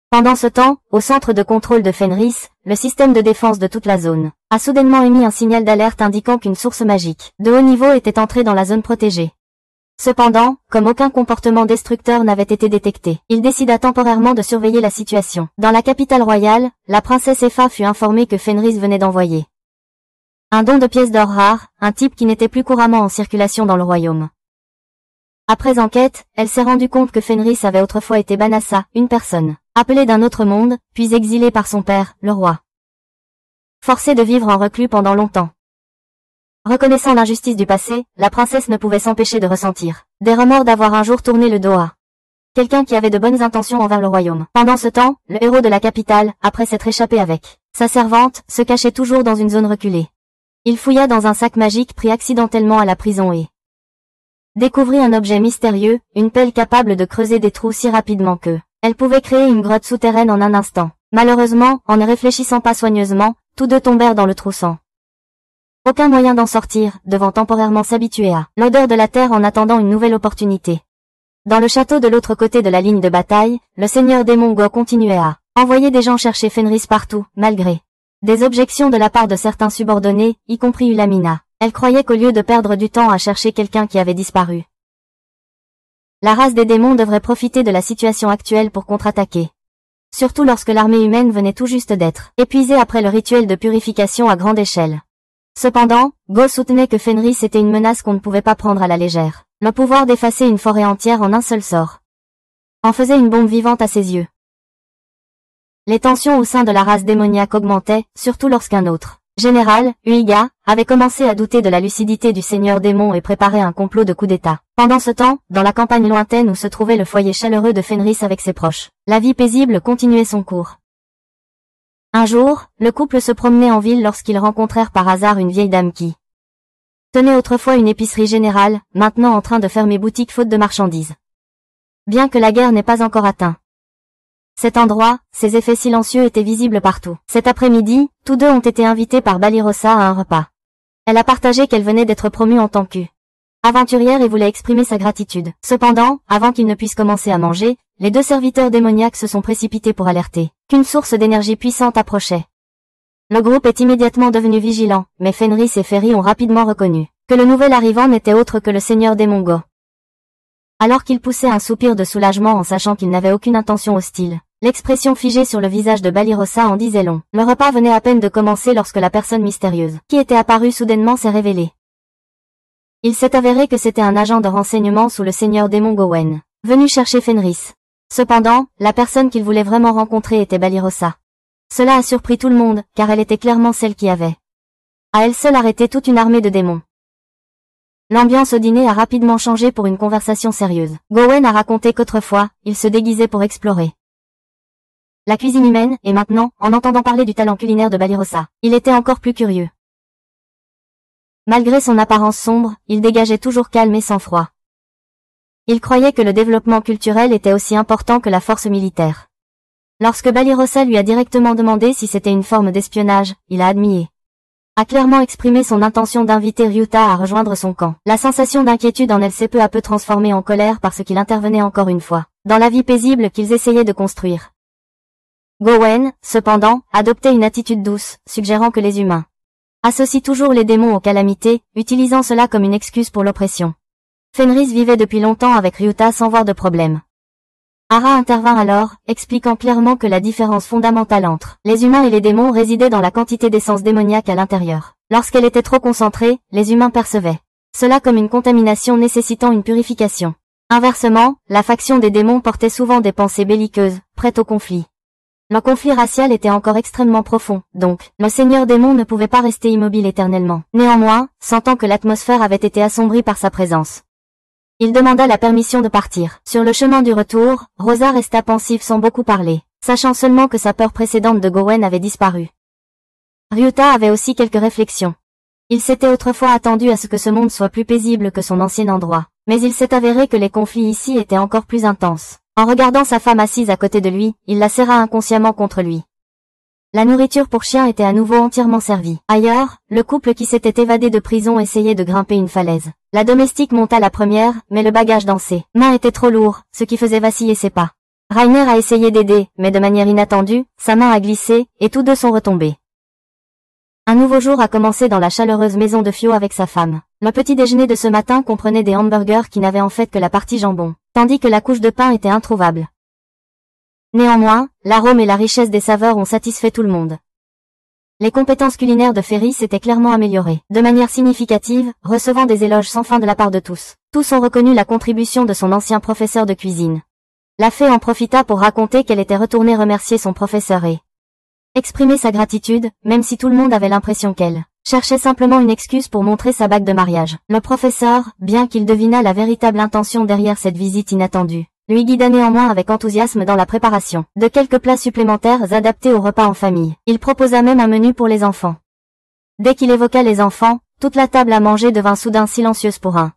Speaker 1: Pendant ce temps, au centre de contrôle de Fenris, le système de défense de toute la zone a soudainement émis un signal d'alerte indiquant qu'une source magique de haut niveau était entrée dans la zone protégée. Cependant, comme aucun comportement destructeur n'avait été détecté, il décida temporairement de surveiller la situation. Dans la capitale royale, la princesse Effa fut informée que Fenris venait d'envoyer un don de pièces d'or rares, un type qui n'était plus couramment en circulation dans le royaume. Après enquête, elle s'est rendue compte que Fenris avait autrefois été Banassa, une personne appelée d'un autre monde, puis exilée par son père, le roi. Forcée de vivre en reclus pendant longtemps. Reconnaissant l'injustice du passé, la princesse ne pouvait s'empêcher de ressentir des remords d'avoir un jour tourné le dos à quelqu'un qui avait de bonnes intentions envers le royaume. Pendant ce temps, le héros de la capitale, après s'être échappé avec sa servante, se cachait toujours dans une zone reculée. Il fouilla dans un sac magique pris accidentellement à la prison et découvrit un objet mystérieux, une pelle capable de creuser des trous si rapidement que elle pouvait créer une grotte souterraine en un instant. Malheureusement, en ne réfléchissant pas soigneusement, tous deux tombèrent dans le trou sans aucun moyen d'en sortir, devant temporairement s'habituer à l'odeur de la terre en attendant une nouvelle opportunité. Dans le château de l'autre côté de la ligne de bataille, le seigneur démon Go continuait à envoyer des gens chercher Fenris partout, malgré des objections de la part de certains subordonnés, y compris Ulamina. Elle croyait qu'au lieu de perdre du temps à chercher quelqu'un qui avait disparu, la race des démons devrait profiter de la situation actuelle pour contre-attaquer. Surtout lorsque l'armée humaine venait tout juste d'être épuisée après le rituel de purification à grande échelle. Cependant, Go soutenait que Fenris était une menace qu'on ne pouvait pas prendre à la légère. Le pouvoir d'effacer une forêt entière en un seul sort en faisait une bombe vivante à ses yeux. Les tensions au sein de la race démoniaque augmentaient, surtout lorsqu'un autre Général, Uiga, avait commencé à douter de la lucidité du seigneur démon et préparait un complot de coup d'État. Pendant ce temps, dans la campagne lointaine où se trouvait le foyer chaleureux de Fenris avec ses proches, la vie paisible continuait son cours. Un jour, le couple se promenait en ville lorsqu'ils rencontrèrent par hasard une vieille dame qui tenait autrefois une épicerie générale, maintenant en train de fermer boutique faute de marchandises. Bien que la guerre n'ait pas encore atteint cet endroit, ses effets silencieux étaient visibles partout. Cet après-midi, tous deux ont été invités par Balirosa à un repas. Elle a partagé qu'elle venait d'être promue en tant qu'aventurière et voulait exprimer sa gratitude. Cependant, avant qu'ils ne puissent commencer à manger, les deux serviteurs démoniaques se sont précipités pour alerter qu'une source d'énergie puissante approchait. Le groupe est immédiatement devenu vigilant, mais Fenris et Ferry ont rapidement reconnu que le nouvel arrivant n'était autre que le seigneur démon Go. Alors qu'il poussait un soupir de soulagement en sachant qu'il n'avait aucune intention hostile, l'expression figée sur le visage de Balirosa en disait long. Le repas venait à peine de commencer lorsque la personne mystérieuse qui était apparue soudainement s'est révélée. Il s'est avéré que c'était un agent de renseignement sous le seigneur démon Gowen, venu chercher Fenris. Cependant, la personne qu'il voulait vraiment rencontrer était Balirosa. Cela a surpris tout le monde, car elle était clairement celle qui avait à elle seule arrêté toute une armée de démons. L'ambiance au dîner a rapidement changé pour une conversation sérieuse. Gowen a raconté qu'autrefois, il se déguisait pour explorer la cuisine humaine, et maintenant, en entendant parler du talent culinaire de Balirosa, il était encore plus curieux. Malgré son apparence sombre, il dégageait toujours calme et sang-froid. Il croyait que le développement culturel était aussi important que la force militaire. Lorsque Balirosa lui a directement demandé si c'était une forme d'espionnage, il a a clairement exprimé son intention d'inviter Ryuta à rejoindre son camp. La sensation d'inquiétude en elle s'est peu à peu transformée en colère parce qu'il intervenait encore une fois dans la vie paisible qu'ils essayaient de construire. Gowen, cependant, adoptait une attitude douce, suggérant que les humains associent toujours les démons aux calamités, utilisant cela comme une excuse pour l'oppression. Fenris vivait depuis longtemps avec Ryuta sans voir de problème. Hara intervint alors, expliquant clairement que la différence fondamentale entre les humains et les démons résidait dans la quantité d'essence démoniaque à l'intérieur. Lorsqu'elle était trop concentrée, les humains percevaient cela comme une contamination nécessitant une purification. Inversement, la faction des démons portait souvent des pensées belliqueuses, prêtes au conflit. Le conflit racial était encore extrêmement profond, donc, le seigneur démon ne pouvait pas rester immobile éternellement. Néanmoins, sentant que l'atmosphère avait été assombrie par sa présence, il demanda la permission de partir. Sur le chemin du retour, Rosa resta pensive sans beaucoup parler, sachant seulement que sa peur précédente de Gowen avait disparu. Ryuta avait aussi quelques réflexions. Il s'était autrefois attendu à ce que ce monde soit plus paisible que son ancien endroit, mais il s'est avéré que les conflits ici étaient encore plus intenses. En regardant sa femme assise à côté de lui, il la serra inconsciemment contre lui. La nourriture pour chien était à nouveau entièrement servie. Ailleurs, le couple qui s'était évadé de prison essayait de grimper une falaise. La domestique monta la première, mais le bagage dans ses mains était trop lourd, ce qui faisait vaciller ses pas. Rainer a essayé d'aider, mais de manière inattendue, sa main a glissé, et tous deux sont retombés. Un nouveau jour a commencé dans la chaleureuse maison de Fio avec sa femme. Le petit déjeuner de ce matin comprenait des hamburgers qui n'avaient en fait que la partie jambon, tandis que la couche de pain était introuvable. Néanmoins, l'arôme et la richesse des saveurs ont satisfait tout le monde. Les compétences culinaires de Ferry s'étaient clairement améliorées, de manière significative, recevant des éloges sans fin de la part de tous. Tous ont reconnu la contribution de son ancien professeur de cuisine. La fée en profita pour raconter qu'elle était retournée remercier son professeur et exprimer sa gratitude, même si tout le monde avait l'impression qu'elle cherchait simplement une excuse pour montrer sa bague de mariage. Le professeur, bien qu'il devinât la véritable intention derrière cette visite inattendue, lui guida néanmoins avec enthousiasme dans la préparation de quelques plats supplémentaires adaptés au repas en famille. Il proposa même un menu pour les enfants. Dès qu'il évoqua les enfants, toute la table à manger devint soudain silencieuse pour un.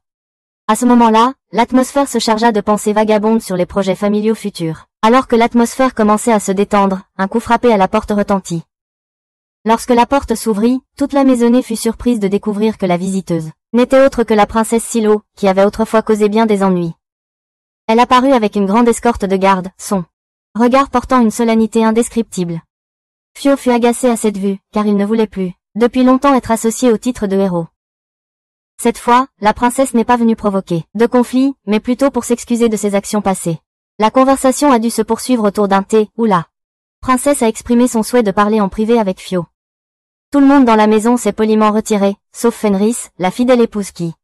Speaker 1: À ce moment-là, l'atmosphère se chargea de pensées vagabondes sur les projets familiaux futurs. Alors que l'atmosphère commençait à se détendre, un coup frappé à la porte retentit. Lorsque la porte s'ouvrit, toute la maisonnée fut surprise de découvrir que la visiteuse n'était autre que la princesse Silo, qui avait autrefois causé bien des ennuis. Elle apparut avec une grande escorte de gardes, son regard portant une solennité indescriptible. Fio fut agacé à cette vue, car il ne voulait plus, depuis longtemps, être associé au titre de héros. Cette fois, la princesse n'est pas venue provoquer de conflit, mais plutôt pour s'excuser de ses actions passées. La conversation a dû se poursuivre autour d'un thé, où la princesse a exprimé son souhait de parler en privé avec Fio. Tout le monde dans la maison s'est poliment retiré, sauf Fenris, la fidèle épouse qui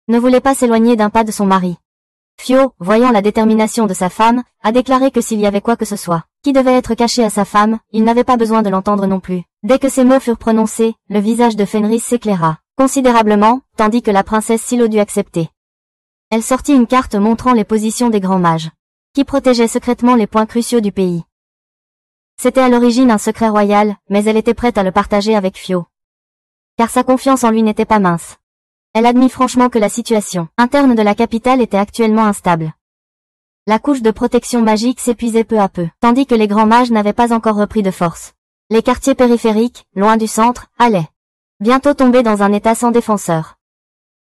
Speaker 1: ne voulait pas s'éloigner d'un pas de son mari. Fio, voyant la détermination de sa femme, a déclaré que s'il y avait quoi que ce soit qui devait être caché à sa femme, il n'avait pas besoin de l'entendre non plus. Dès que ces mots furent prononcés, le visage de Fenris s'éclaira considérablement, tandis que la princesse Silo dut accepter. Elle sortit une carte montrant les positions des grands mages, qui protégeaient secrètement les points cruciaux du pays. C'était à l'origine un secret royal, mais elle était prête à le partager avec Fio. Car sa confiance en lui n'était pas mince. Elle admit franchement que la situation interne de la capitale était actuellement instable. La couche de protection magique s'épuisait peu à peu, tandis que les grands mages n'avaient pas encore repris de force. Les quartiers périphériques, loin du centre, allaient bientôt tomber dans un état sans défenseur.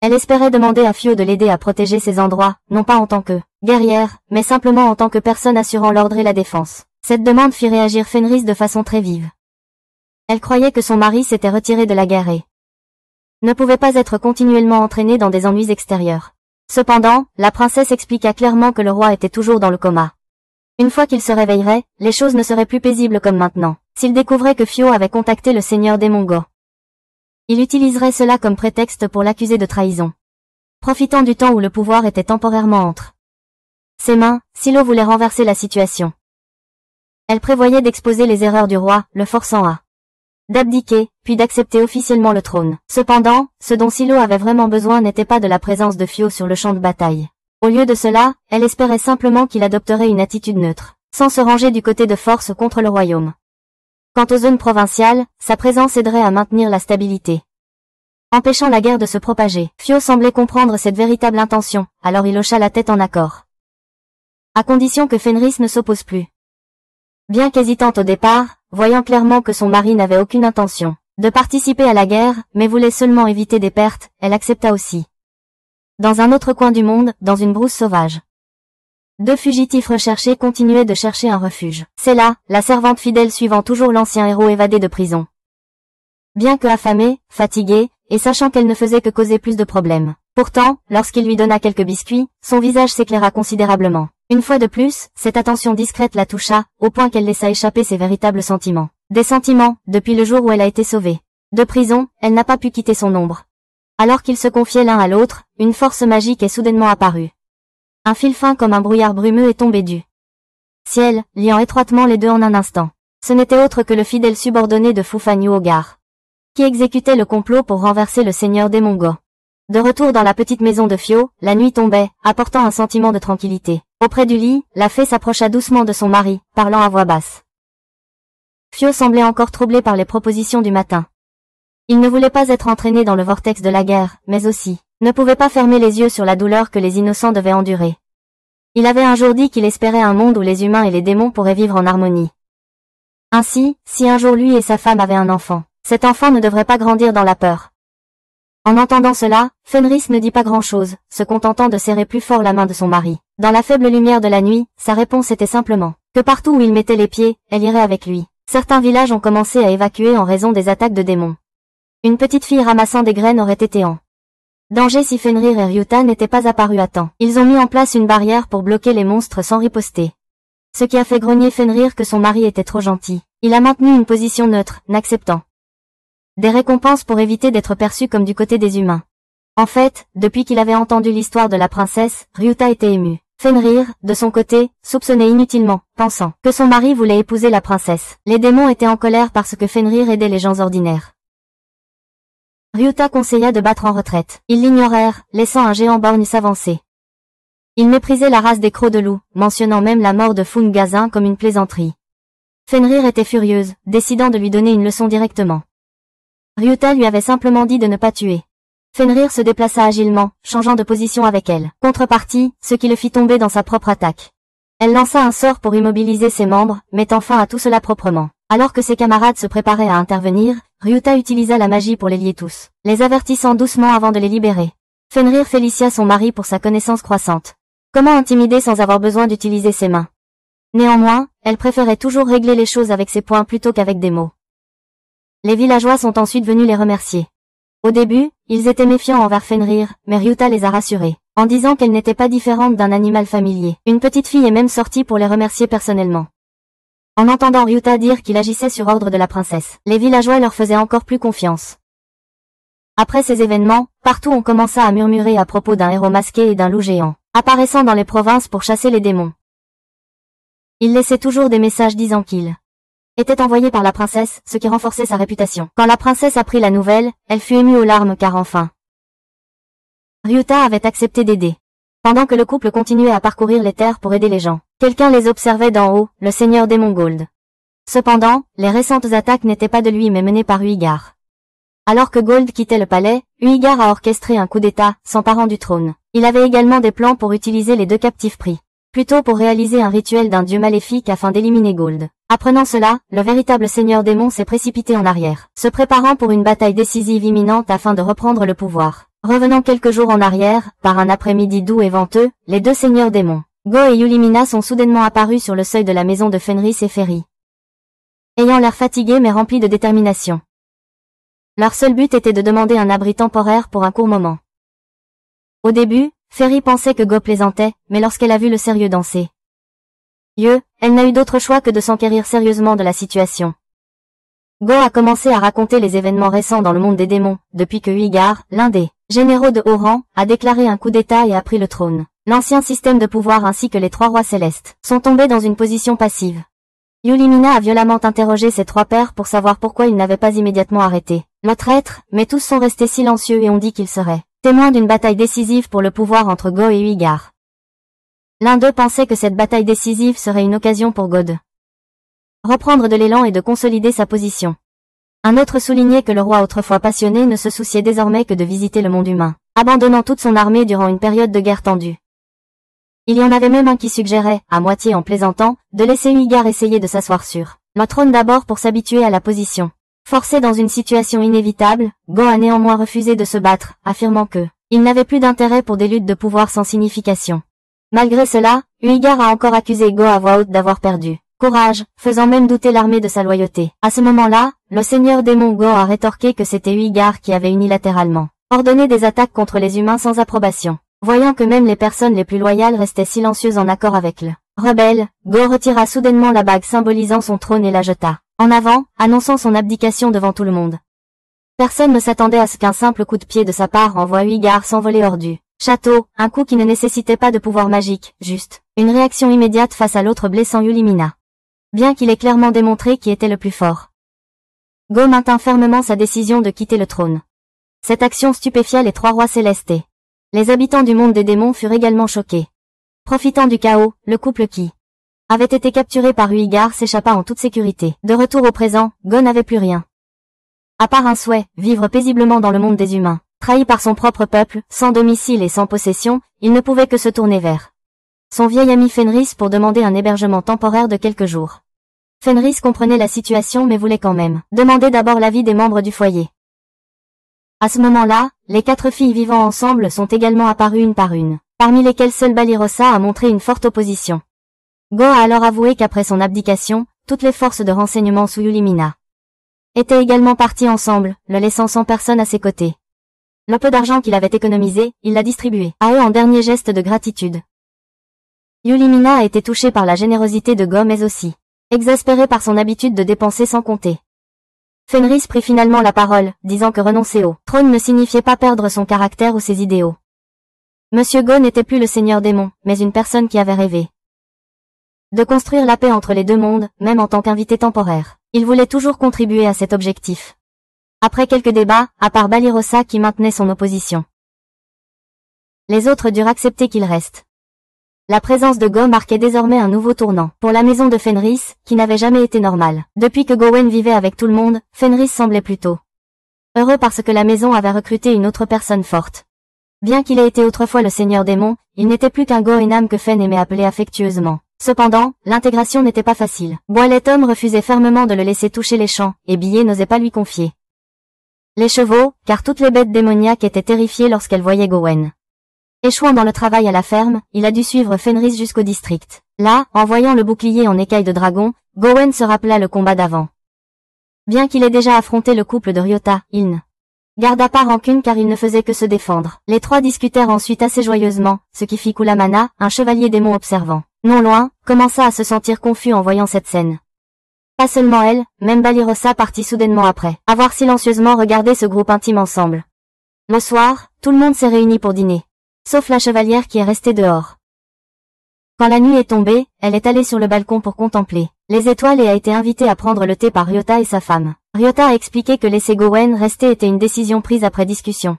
Speaker 1: Elle espérait demander à Fio de l'aider à protéger ces endroits, non pas en tant que guerrière, mais simplement en tant que personne assurant l'ordre et la défense. Cette demande fit réagir Fenris de façon très vive. Elle croyait que son mari s'était retiré de la guerre et ne pouvait pas être continuellement entraîné dans des ennuis extérieurs. Cependant, la princesse expliqua clairement que le roi était toujours dans le coma. Une fois qu'il se réveillerait, les choses ne seraient plus paisibles comme maintenant. S'il découvrait que Fio avait contacté le seigneur des Mongos, il utiliserait cela comme prétexte pour l'accuser de trahison. Profitant du temps où le pouvoir était temporairement entre ses mains, Silo voulait renverser la situation. Elle prévoyait d'exposer les erreurs du roi, le forçant à d'abdiquer, puis d'accepter officiellement le trône. Cependant, ce dont Silo avait vraiment besoin n'était pas de la présence de Fio sur le champ de bataille. Au lieu de cela, elle espérait simplement qu'il adopterait une attitude neutre, sans se ranger du côté de force contre le royaume. Quant aux zones provinciales, sa présence aiderait à maintenir la stabilité, empêchant la guerre de se propager. Fio semblait comprendre cette véritable intention, alors il hocha la tête en accord. À condition que Fenris ne s'oppose plus. Bien qu'hésitante au départ, voyant clairement que son mari n'avait aucune intention de participer à la guerre, mais voulait seulement éviter des pertes, elle accepta aussi. Dans un autre coin du monde, dans une brousse sauvage, deux fugitifs recherchés continuaient de chercher un refuge. C'est là, la servante fidèle suivant toujours l'ancien héros évadé de prison. Bien que affamée, fatiguée, et sachant qu'elle ne faisait que causer plus de problèmes. Pourtant, lorsqu'il lui donna quelques biscuits, son visage s'éclaira considérablement. Une fois de plus, cette attention discrète la toucha, au point qu'elle laissa échapper ses véritables sentiments. Des sentiments, depuis le jour où elle a été sauvée de prison, elle n'a pas pu quitter son ombre. Alors qu'ils se confiaient l'un à l'autre, une force magique est soudainement apparue. Un fil fin comme un brouillard brumeux est tombé du ciel, liant étroitement les deux en un instant. Ce n'était autre que le fidèle subordonné de Fufanyu Ogar, qui exécutait le complot pour renverser le seigneur des Mongos. De retour dans la petite maison de Fio, la nuit tombait, apportant un sentiment de tranquillité. Auprès du lit, la fée s'approcha doucement de son mari, parlant à voix basse. Fio semblait encore troublé par les propositions du matin. Il ne voulait pas être entraîné dans le vortex de la guerre, mais aussi ne pouvait pas fermer les yeux sur la douleur que les innocents devaient endurer. Il avait un jour dit qu'il espérait un monde où les humains et les démons pourraient vivre en harmonie. Ainsi, si un jour lui et sa femme avaient un enfant, cet enfant ne devrait pas grandir dans la peur. En entendant cela, Fenris ne dit pas grand-chose, se contentant de serrer plus fort la main de son mari. Dans la faible lumière de la nuit, sa réponse était simplement que partout où il mettait les pieds, elle irait avec lui. Certains villages ont commencé à évacuer en raison des attaques de démons. Une petite fille ramassant des graines aurait été en danger si Fenrir et Ryuta n'étaient pas apparus à temps. Ils ont mis en place une barrière pour bloquer les monstres sans riposter. Ce qui a fait grogner Fenrir que son mari était trop gentil. Il a maintenu une position neutre, n'acceptant des récompenses pour éviter d'être perçu comme du côté des humains. En fait, depuis qu'il avait entendu l'histoire de la princesse, Ryuta était ému. Fenrir, de son côté, soupçonnait inutilement, pensant que son mari voulait épouser la princesse. Les démons étaient en colère parce que Fenrir aidait les gens ordinaires. Ryuta conseilla de battre en retraite. Ils l'ignorèrent, laissant un géant borgne s'avancer. Il méprisait la race des crocs de loup, mentionnant même la mort de Fungazin comme une plaisanterie. Fenrir était furieuse, décidant de lui donner une leçon directement. Ryuta lui avait simplement dit de ne pas tuer. Fenrir se déplaça agilement, changeant de position avec elle. Contrepartie, ce qui le fit tomber dans sa propre attaque. Elle lança un sort pour immobiliser ses membres, mettant fin à tout cela proprement. Alors que ses camarades se préparaient à intervenir, Ryuta utilisa la magie pour les lier tous, les avertissant doucement avant de les libérer. Fenrir félicia son mari pour sa connaissance croissante. Comment intimider sans avoir besoin d'utiliser ses mains? Néanmoins, elle préférait toujours régler les choses avec ses poings plutôt qu'avec des mots. Les villageois sont ensuite venus les remercier. Au début, ils étaient méfiants envers Fenrir, mais Ryuta les a rassurés, en disant qu'elle n'était pas différente d'un animal familier. Une petite fille est même sortie pour les remercier personnellement. En entendant Ryuta dire qu'il agissait sur ordre de la princesse, les villageois leur faisaient encore plus confiance. Après ces événements, partout on commença à murmurer à propos d'un héros masqué et d'un loup géant, apparaissant dans les provinces pour chasser les démons. Il laissait toujours des messages disant qu'il était envoyé par la princesse, ce qui renforçait sa réputation. Quand la princesse apprit la nouvelle, elle fut émue aux larmes car enfin, Ryuta avait accepté d'aider. Pendant que le couple continuait à parcourir les terres pour aider les gens, quelqu'un les observait d'en haut, le seigneur démon Gold. Cependant, les récentes attaques n'étaient pas de lui mais menées par Uigar. Alors que Gold quittait le palais, Uigar a orchestré un coup d'état, s'emparant du trône. Il avait également des plans pour utiliser les deux captifs pris. Plutôt pour réaliser un rituel d'un dieu maléfique afin d'éliminer Gold. Apprenant cela, le véritable seigneur démon s'est précipité en arrière, se préparant pour une bataille décisive imminente afin de reprendre le pouvoir. Revenant quelques jours en arrière, par un après-midi doux et venteux, les deux seigneurs démons, Go et Yulimina sont soudainement apparus sur le seuil de la maison de Fenris et Ferry. Ayant l'air fatigués mais remplis de détermination. Leur seul but était de demander un abri temporaire pour un court moment. Au début, Ferry pensait que Go plaisantait, mais lorsqu'elle a vu le sérieux danser, elle n'a eu d'autre choix que de s'enquérir sérieusement de la situation. Go a commencé à raconter les événements récents dans le monde des démons, depuis que Uigar, l'un des généraux de haut rang, a déclaré un coup d'état et a pris le trône. L'ancien système de pouvoir ainsi que les trois rois célestes sont tombés dans une position passive. Yulimina a violemment interrogé ses trois pères pour savoir pourquoi ils n'avaient pas immédiatement arrêté le traître, mais tous sont restés silencieux et ont dit qu'ils seraient témoins d'une bataille décisive pour le pouvoir entre Go et Uigar. L'un d'eux pensait que cette bataille décisive serait une occasion pour God reprendre de l'élan et de consolider sa position. Un autre soulignait que le roi autrefois passionné ne se souciait désormais que de visiter le monde humain, abandonnant toute son armée durant une période de guerre tendue. Il y en avait même un qui suggérait, à moitié en plaisantant, de laisser Uigar essayer de s'asseoir sur le trône d'abord pour s'habituer à la position. Forcé dans une situation inévitable, Go a néanmoins refusé de se battre, affirmant que il n'avait plus d'intérêt pour des luttes de pouvoir sans signification. Malgré cela, Uigar a encore accusé Go à voix haute d'avoir perdu courage, faisant même douter l'armée de sa loyauté. À ce moment-là, le seigneur démon Go a rétorqué que c'était Uigar qui avait unilatéralement ordonné des attaques contre les humains sans approbation. Voyant que même les personnes les plus loyales restaient silencieuses en accord avec le rebelle, Go retira soudainement la bague symbolisant son trône et la jeta en avant, annonçant son abdication devant tout le monde. Personne ne s'attendait à ce qu'un simple coup de pied de sa part envoie Uigar s'envoler hors du château, un coup qui ne nécessitait pas de pouvoir magique, juste une réaction immédiate face à l'autre blessant Yulimina. Bien qu'il ait clairement démontré qui était le plus fort. Go maintint fermement sa décision de quitter le trône. Cette action stupéfia les trois rois célestes et les habitants du monde des démons furent également choqués. Profitant du chaos, le couple qui avait été capturé par Uigar s'échappa en toute sécurité. De retour au présent, Go n'avait plus rien. À part un souhait, vivre paisiblement dans le monde des humains. Trahi par son propre peuple, sans domicile et sans possession, il ne pouvait que se tourner vers son vieil ami Fenris pour demander un hébergement temporaire de quelques jours. Fenris comprenait la situation mais voulait quand même demander d'abord l'avis des membres du foyer. À ce moment-là, les 4 filles vivant ensemble sont également apparues une par une, parmi lesquelles seule Balirosa a montré une forte opposition. Go a alors avoué qu'après son abdication, toutes les forces de renseignement sous Yulimina étaient également parties ensemble, le laissant sans personne à ses côtés. Le peu d'argent qu'il avait économisé, il l'a distribué à eux en dernier geste de gratitude. Yulimina a été touchée par la générosité de Go mais aussi exaspérée par son habitude de dépenser sans compter. Fenris prit finalement la parole, disant que renoncer au trône ne signifiait pas perdre son caractère ou ses idéaux. Monsieur Go n'était plus le seigneur démon, mais une personne qui avait rêvé de construire la paix entre les deux mondes, même en tant qu'invité temporaire. Il voulait toujours contribuer à cet objectif. Après quelques débats, à part Balirosa qui maintenait son opposition, les autres durent accepter qu'il reste. La présence de Go marquait désormais un nouveau tournant pour la maison de Fenris, qui n'avait jamais été normale. Depuis que Gowen vivait avec tout le monde, Fenris semblait plutôt heureux parce que la maison avait recruté une autre personne forte. Bien qu'il ait été autrefois le seigneur démon, il n'était plus qu'un Goenam que Fen aimait appeler affectueusement. Cependant, l'intégration n'était pas facile. Boilet-Homme refusait fermement de le laisser toucher les champs, et Billet n'osait pas lui confier les chevaux, car toutes les bêtes démoniaques étaient terrifiées lorsqu'elles voyaient Gowen. Échouant dans le travail à la ferme, il a dû suivre Fenris jusqu'au district. Là, en voyant le bouclier en écaille de dragon, Gowen se rappela le combat d'avant. Bien qu'il ait déjà affronté le couple de Ryota, il ne garda pas rancune car il ne faisait que se défendre. Les trois discutèrent ensuite assez joyeusement, ce qui fit Kulamana, un chevalier démon observant non loin, commença à se sentir confus en voyant cette scène. Pas seulement elle, même Balirosa partit soudainement après avoir silencieusement regardé ce groupe intime ensemble. Le soir, tout le monde s'est réuni pour dîner. Sauf la chevalière qui est restée dehors. Quand la nuit est tombée, elle est allée sur le balcon pour contempler les étoiles et a été invité à prendre le thé par Ryota et sa femme. Ryota a expliqué que laisser Gowen rester était une décision prise après discussion.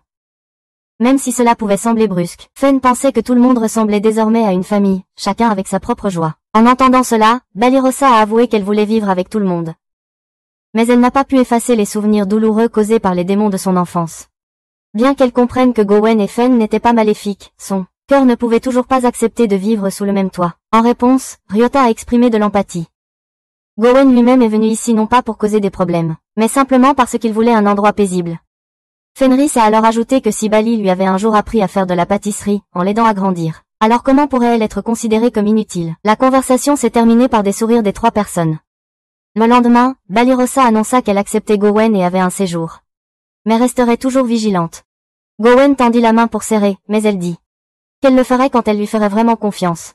Speaker 1: Même si cela pouvait sembler brusque, Fen pensait que tout le monde ressemblait désormais à une famille, chacun avec sa propre joie. En entendant cela, Balirosa a avoué qu'elle voulait vivre avec tout le monde. Mais elle n'a pas pu effacer les souvenirs douloureux causés par les démons de son enfance. Bien qu'elle comprenne que Gowen et Fen n'étaient pas maléfiques, son cœur ne pouvait toujours pas accepter de vivre sous le même toit. En réponse, Ryota a exprimé de l'empathie. Gowen lui-même est venu ici non pas pour causer des problèmes, mais simplement parce qu'il voulait un endroit paisible. Fenris a alors ajouté que si Bali lui avait un jour appris à faire de la pâtisserie, en l'aidant à grandir, alors comment pourrait-elle être considérée comme inutile? La conversation s'est terminée par des sourires des trois personnes. Le lendemain, Balirosa annonça qu'elle acceptait Gowen et avait un séjour, mais resterait toujours vigilante. Gowen tendit la main pour serrer, mais elle dit qu'elle le ferait quand elle lui ferait vraiment confiance.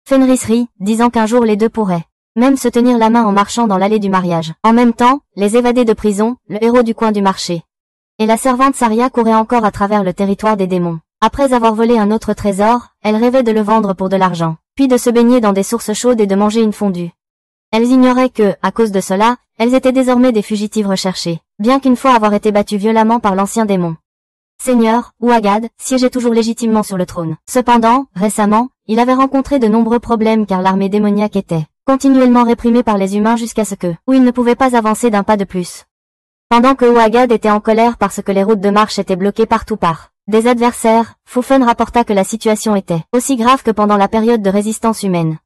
Speaker 1: Fenris rit, disant qu'un jour les deux pourraient même se tenir la main en marchant dans l'allée du mariage. En même temps, les évadés de prison, le héros du coin du marché, et la servante Saria couraient encore à travers le territoire des démons. Après avoir volé un autre trésor, elles rêvaient de le vendre pour de l'argent, puis de se baigner dans des sources chaudes et de manger une fondue. Elles ignoraient que, à cause de cela, elles étaient désormais des fugitives recherchées, bien qu'une fois avoir été battues violemment par l'ancien démon Seigneur, Uagad, siégeait toujours légitimement sur le trône. Cependant, récemment, il avait rencontré de nombreux problèmes car l'armée démoniaque était continuellement réprimée par les humains jusqu'à ce que, où il ne pouvait pas avancer d'un pas de plus. Pendant que Uagad était en colère parce que les routes de marche étaient bloquées partout par des adversaires, Fufen rapporta que la situation était aussi grave que pendant la période de résistance humaine.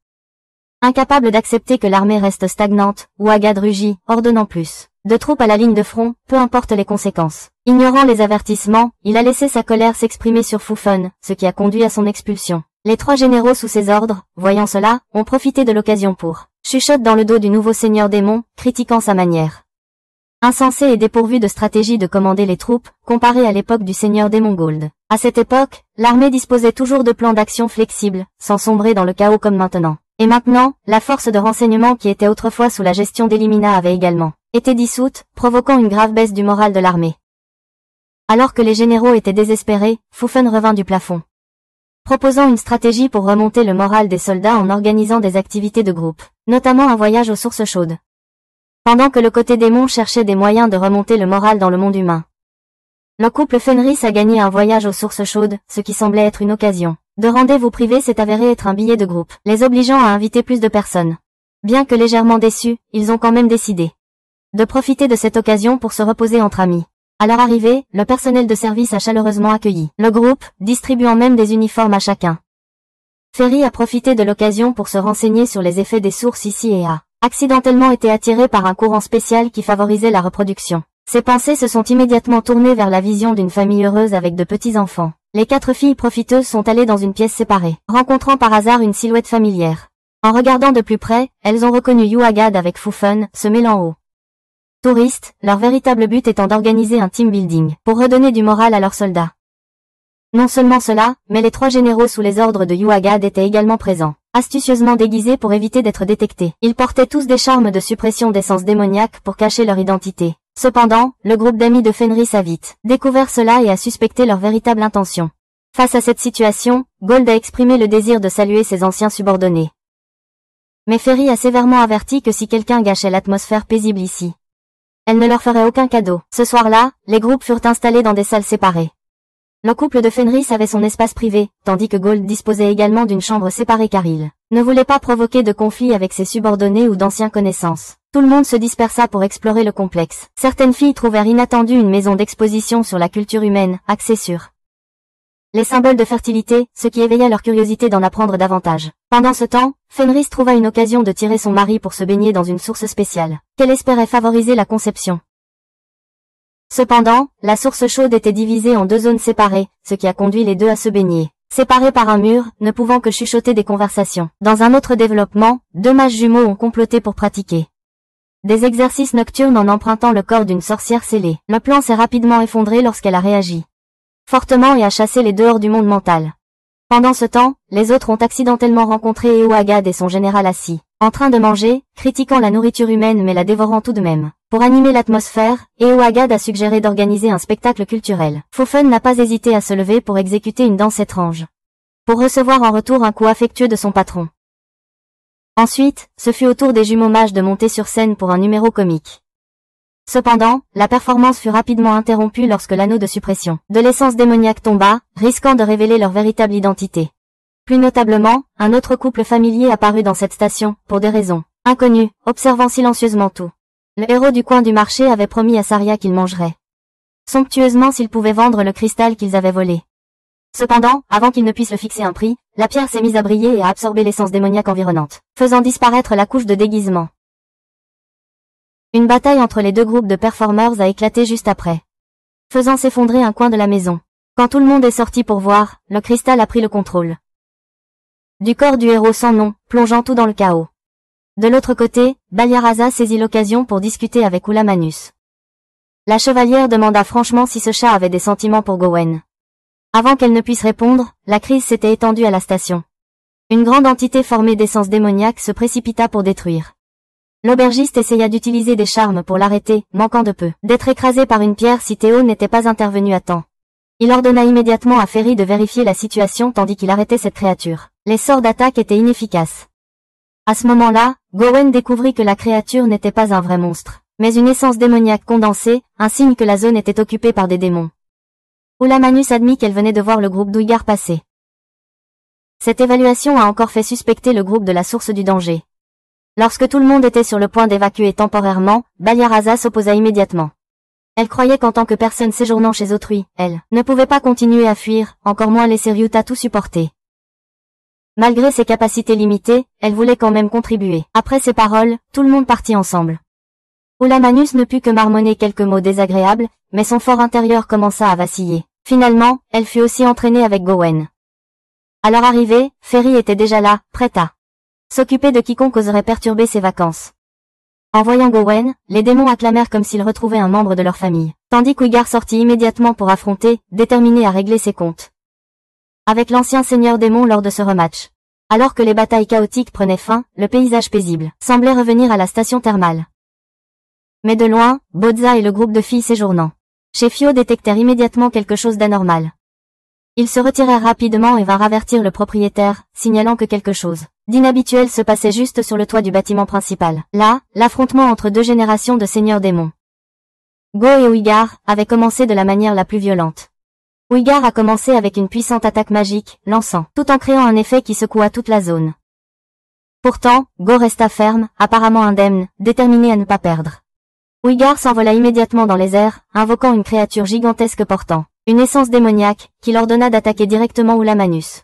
Speaker 1: Incapable d'accepter que l'armée reste stagnante, Uagad rugit, ordonnant plus de troupes à la ligne de front, peu importe les conséquences. Ignorant les avertissements, il a laissé sa colère s'exprimer sur Fufen, ce qui a conduit à son expulsion. Les trois généraux sous ses ordres, voyant cela, ont profité de l'occasion pour chuchote dans le dos du nouveau seigneur démon, critiquant sa manière insensée et dépourvue de stratégie de commander les troupes, comparée à l'époque du seigneur démon Gold. À cette époque, l'armée disposait toujours de plans d'action flexibles, sans sombrer dans le chaos comme maintenant. Et maintenant, la force de renseignement qui était autrefois sous la gestion d'Elimina avait également été dissoute, provoquant une grave baisse du moral de l'armée. Alors que les généraux étaient désespérés, Fufen revint du plafond, proposant une stratégie pour remonter le moral des soldats en organisant des activités de groupe, notamment un voyage aux sources chaudes. Pendant que le côté démon cherchait des moyens de remonter le moral dans le monde humain, le couple Fenris a gagné un voyage aux sources chaudes, ce qui semblait être une occasion de rendez-vous privé s'est avéré être un billet de groupe, les obligeant à inviter plus de personnes. Bien que légèrement déçus, ils ont quand même décidé de profiter de cette occasion pour se reposer entre amis. À leur arrivée, le personnel de service a chaleureusement accueilli le groupe, distribuant même des uniformes à chacun. Ferry a profité de l'occasion pour se renseigner sur les effets des sources ici et a accidentellement été attiré par un courant spécial qui favorisait la reproduction. Ses pensées se sont immédiatement tournées vers la vision d'une famille heureuse avec de petits-enfants. Les 4 filles profiteuses sont allées dans une pièce séparée, rencontrant par hasard une silhouette familière. En regardant de plus près, elles ont reconnu Uagad avec Fufen, se mêlant aux touristes, leur véritable but étant d'organiser un team building, pour redonner du moral à leurs soldats. Non seulement cela, mais les 3 généraux sous les ordres de Uagad étaient également présents, astucieusement déguisés pour éviter d'être détectés. Ils portaient tous des charmes de suppression d'essence démoniaque pour cacher leur identité. Cependant, le groupe d'amis de Fenris a vite découvert cela et a suspecté leur véritable intention. Face à cette situation, Gold a exprimé le désir de saluer ses anciens subordonnés. Mais Ferry a sévèrement averti que si quelqu'un gâchait l'atmosphère paisible ici, elle ne leur ferait aucun cadeau. Ce soir-là, les groupes furent installés dans des salles séparées. Le couple de Fenris avait son espace privé, tandis que Gold disposait également d'une chambre séparée car il ne voulait pas provoquer de conflits avec ses subordonnés ou d'anciennes connaissances. Tout le monde se dispersa pour explorer le complexe. Certaines filles trouvèrent inattendue une maison d'exposition sur la culture humaine, axée sur les symboles de fertilité, ce qui éveilla leur curiosité d'en apprendre davantage. Pendant ce temps, Fenris trouva une occasion de tirer son mari pour se baigner dans une source spéciale, qu'elle espérait favoriser la conception. Cependant, la source chaude était divisée en 2 zones séparées, ce qui a conduit les deux à se baigner, séparés par un mur, ne pouvant que chuchoter des conversations. Dans un autre développement, 2 mages jumeaux ont comploté pour pratiquer des exercices nocturnes en empruntant le corps d'une sorcière scellée. Le plan s'est rapidement effondré lorsqu'elle a réagi fortement et a chassé les deux hors du monde mental. Pendant ce temps, les autres ont accidentellement rencontré Uagad et son général assis, en train de manger, critiquant la nourriture humaine mais la dévorant tout de même. Pour animer l'atmosphère, Uagad a suggéré d'organiser un spectacle culturel. Fufen n'a pas hésité à se lever pour exécuter une danse étrange, pour recevoir en retour un coup affectueux de son patron. Ensuite, ce fut au tour des jumeaux mages de monter sur scène pour un numéro comique. Cependant, la performance fut rapidement interrompue lorsque l'anneau de suppression de l'essence démoniaque tomba, risquant de révéler leur véritable identité. Plus notablement, un autre couple familier apparut dans cette station, pour des raisons inconnues, observant silencieusement tout. Le héros du coin du marché avait promis à Saria qu'il mangerait somptueusement s'il pouvait vendre le cristal qu'ils avaient volé. Cependant, avant qu'il ne puisse le fixer un prix, la pierre s'est mise à briller et à absorber l'essence démoniaque environnante, faisant disparaître la couche de déguisement. Une bataille entre les deux groupes de performeurs a éclaté juste après, faisant s'effondrer un coin de la maison. Quand tout le monde est sorti pour voir, le cristal a pris le contrôle du corps du héros sans nom, plongeant tout dans le chaos. De l'autre côté, Balyaraza saisit l'occasion pour discuter avec Ulamanus. La chevalière demanda franchement si ce chat avait des sentiments pour Gowen. Avant qu'elle ne puisse répondre, la crise s'était étendue à la station. Une grande entité formée d'essence démoniaque se précipita pour détruire. L'aubergiste essaya d'utiliser des charmes pour l'arrêter, manquant de peu d'être écrasé par une pierre si Théo n'était pas intervenu à temps. Il ordonna immédiatement à Ferry de vérifier la situation tandis qu'il arrêtait cette créature. Les sorts d'attaque étaient inefficaces. À ce moment-là, Gowen découvrit que la créature n'était pas un vrai monstre, mais une essence démoniaque condensée, un signe que la zone était occupée par des démons. Ulamanus admit qu'elle venait de voir le groupe d'Uygar passer. Cette évaluation a encore fait suspecter le groupe de la source du danger. Lorsque tout le monde était sur le point d'évacuer temporairement, Balyaraza s'opposa immédiatement. Elle croyait qu'en tant que personne séjournant chez autrui, elle ne pouvait pas continuer à fuir, encore moins laisser Ryuta tout supporter. Malgré ses capacités limitées, elle voulait quand même contribuer. Après ces paroles, tout le monde partit ensemble. Ulamanus ne put que marmonner quelques mots désagréables, mais son fort intérieur commença à vaciller. Finalement, elle fut aussi entraînée avec Gowen. À leur arrivée, Ferry était déjà là, prête à s'occuper de quiconque oserait perturber ses vacances. En voyant Gowen, les démons acclamèrent comme s'ils retrouvaient un membre de leur famille, tandis qu'Uygar sortit immédiatement pour affronter, déterminé à régler ses comptes avec l'ancien seigneur démon lors de ce rematch. Alors que les batailles chaotiques prenaient fin, le paysage paisible semblait revenir à la station thermale. Mais de loin, Bodza et le groupe de filles séjournant chez Fio détectèrent immédiatement quelque chose d'anormal. Ils se retirèrent rapidement et vinrent avertir le propriétaire, signalant que quelque chose d'inhabituel se passait juste sur le toit du bâtiment principal. Là, l'affrontement entre deux générations de seigneurs démons, Go et Uygar, avait commencé de la manière la plus violente. Uygar a commencé avec une puissante attaque magique, lançant, tout en créant un effet qui secoua toute la zone. Pourtant, Go resta ferme, apparemment indemne, déterminé à ne pas perdre. Uygar s'envola immédiatement dans les airs, invoquant une créature gigantesque portant une essence démoniaque, qui l'ordonna d'attaquer directement Ulamanus.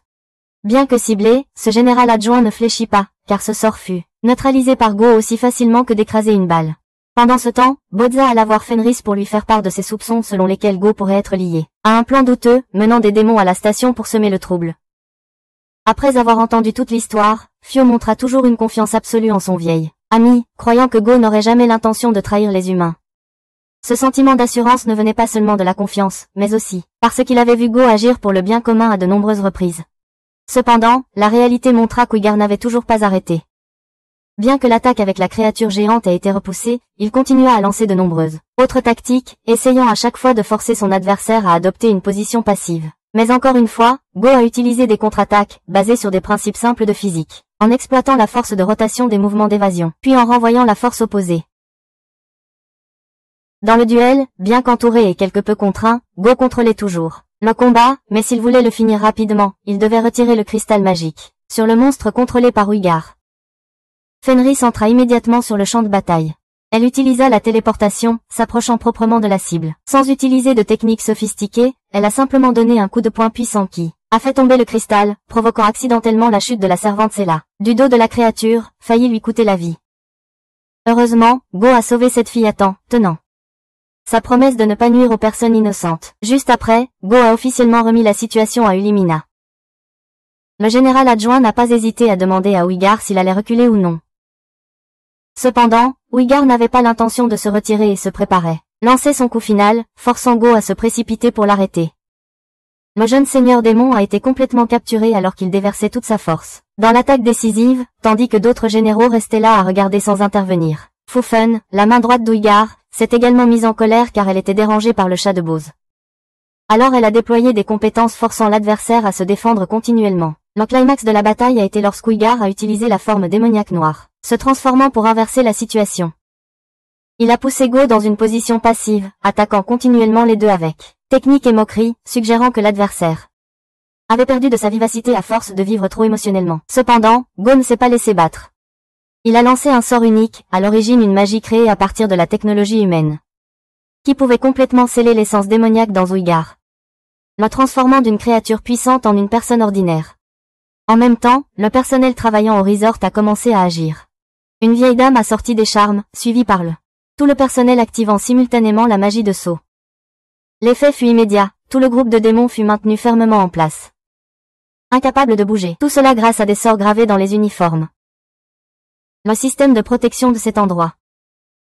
Speaker 1: Bien que ciblé, ce général adjoint ne fléchit pas, car ce sort fut neutralisé par Go aussi facilement que d'écraser une balle. Pendant ce temps, Bodza alla voir Fenris pour lui faire part de ses soupçons selon lesquels Go pourrait être lié à un plan douteux, menant des démons à la station pour semer le trouble. Après avoir entendu toute l'histoire, Fio montra toujours une confiance absolue en son vieil ami, croyant que Go n'aurait jamais l'intention de trahir les humains. Ce sentiment d'assurance ne venait pas seulement de la confiance, mais aussi parce qu'il avait vu Go agir pour le bien commun à de nombreuses reprises. Cependant, la réalité montra qu'Uygar n'avait toujours pas arrêté. Bien que l'attaque avec la créature géante ait été repoussée, il continua à lancer de nombreuses autres tactiques, essayant à chaque fois de forcer son adversaire à adopter une position passive. Mais encore une fois, Go a utilisé des contre-attaques, basées sur des principes simples de physique, en exploitant la force de rotation des mouvements d'évasion, puis en renvoyant la force opposée. Dans le duel, bien qu'entouré et quelque peu contraint, Go contrôlait toujours le combat, mais s'il voulait le finir rapidement, il devait retirer le cristal magique sur le monstre contrôlé par Uygar. Fenris entra immédiatement sur le champ de bataille. Elle utilisa la téléportation, s'approchant proprement de la cible. Sans utiliser de technique sophistiquée, elle a simplement donné un coup de poing puissant qui a fait tomber le cristal, provoquant accidentellement la chute de la servante Sela. Du dos de la créature, faillit lui coûter la vie. Heureusement, Go a sauvé cette fille à temps, tenant sa promesse de ne pas nuire aux personnes innocentes. Juste après, Go a officiellement remis la situation à Ulimina. Le général adjoint n'a pas hésité à demander à Uygar s'il allait reculer ou non. Cependant, Uygar n'avait pas l'intention de se retirer et se préparait lancer son coup final, forçant Go à se précipiter pour l'arrêter. Le jeune seigneur démon a été complètement capturé alors qu'il déversait toute sa force dans l'attaque décisive, tandis que d'autres généraux restaient là à regarder sans intervenir. Fufen, la main droite d'Uygar, s'est également mise en colère car elle était dérangée par le chat de Bose. Alors elle a déployé des compétences forçant l'adversaire à se défendre continuellement. Le climax de la bataille a été lorsqu'Uygar a utilisé la forme démoniaque noire, se transformant pour inverser la situation. Il a poussé Go dans une position passive, attaquant continuellement les deux avec technique et moquerie, suggérant que l'adversaire avait perdu de sa vivacité à force de vivre trop émotionnellement. Cependant, Go ne s'est pas laissé battre. Il a lancé un sort unique, à l'origine une magie créée à partir de la technologie humaine, qui pouvait complètement sceller l'essence démoniaque dans Uygar, le transformant d'une créature puissante en une personne ordinaire. En même temps, le personnel travaillant au resort a commencé à agir. Une vieille dame a sorti des charmes, suivie par tout le personnel activant simultanément la magie de saut. L'effet fut immédiat, tout le groupe de démons fut maintenu fermement en place, incapable de bouger. Tout cela grâce à des sorts gravés dans les uniformes. Le système de protection de cet endroit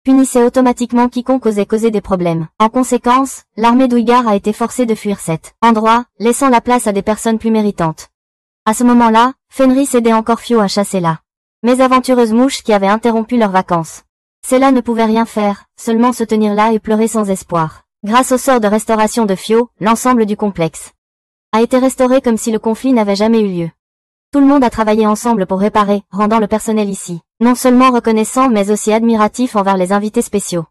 Speaker 1: punissait automatiquement quiconque osait causer des problèmes. En conséquence, l'armée d'Uygar a été forcée de fuir cet endroit, laissant la place à des personnes plus méritantes. À ce moment-là, Fenris aidait encore Fio à chasser la mésaventureuse mouche qui avait interrompu leurs vacances. Cela ne pouvait rien faire, seulement se tenir là et pleurer sans espoir. Grâce au sort de restauration de Fio, l'ensemble du complexe a été restauré comme si le conflit n'avait jamais eu lieu. Tout le monde a travaillé ensemble pour réparer, rendant le personnel ici non seulement reconnaissant mais aussi admiratif envers les invités spéciaux.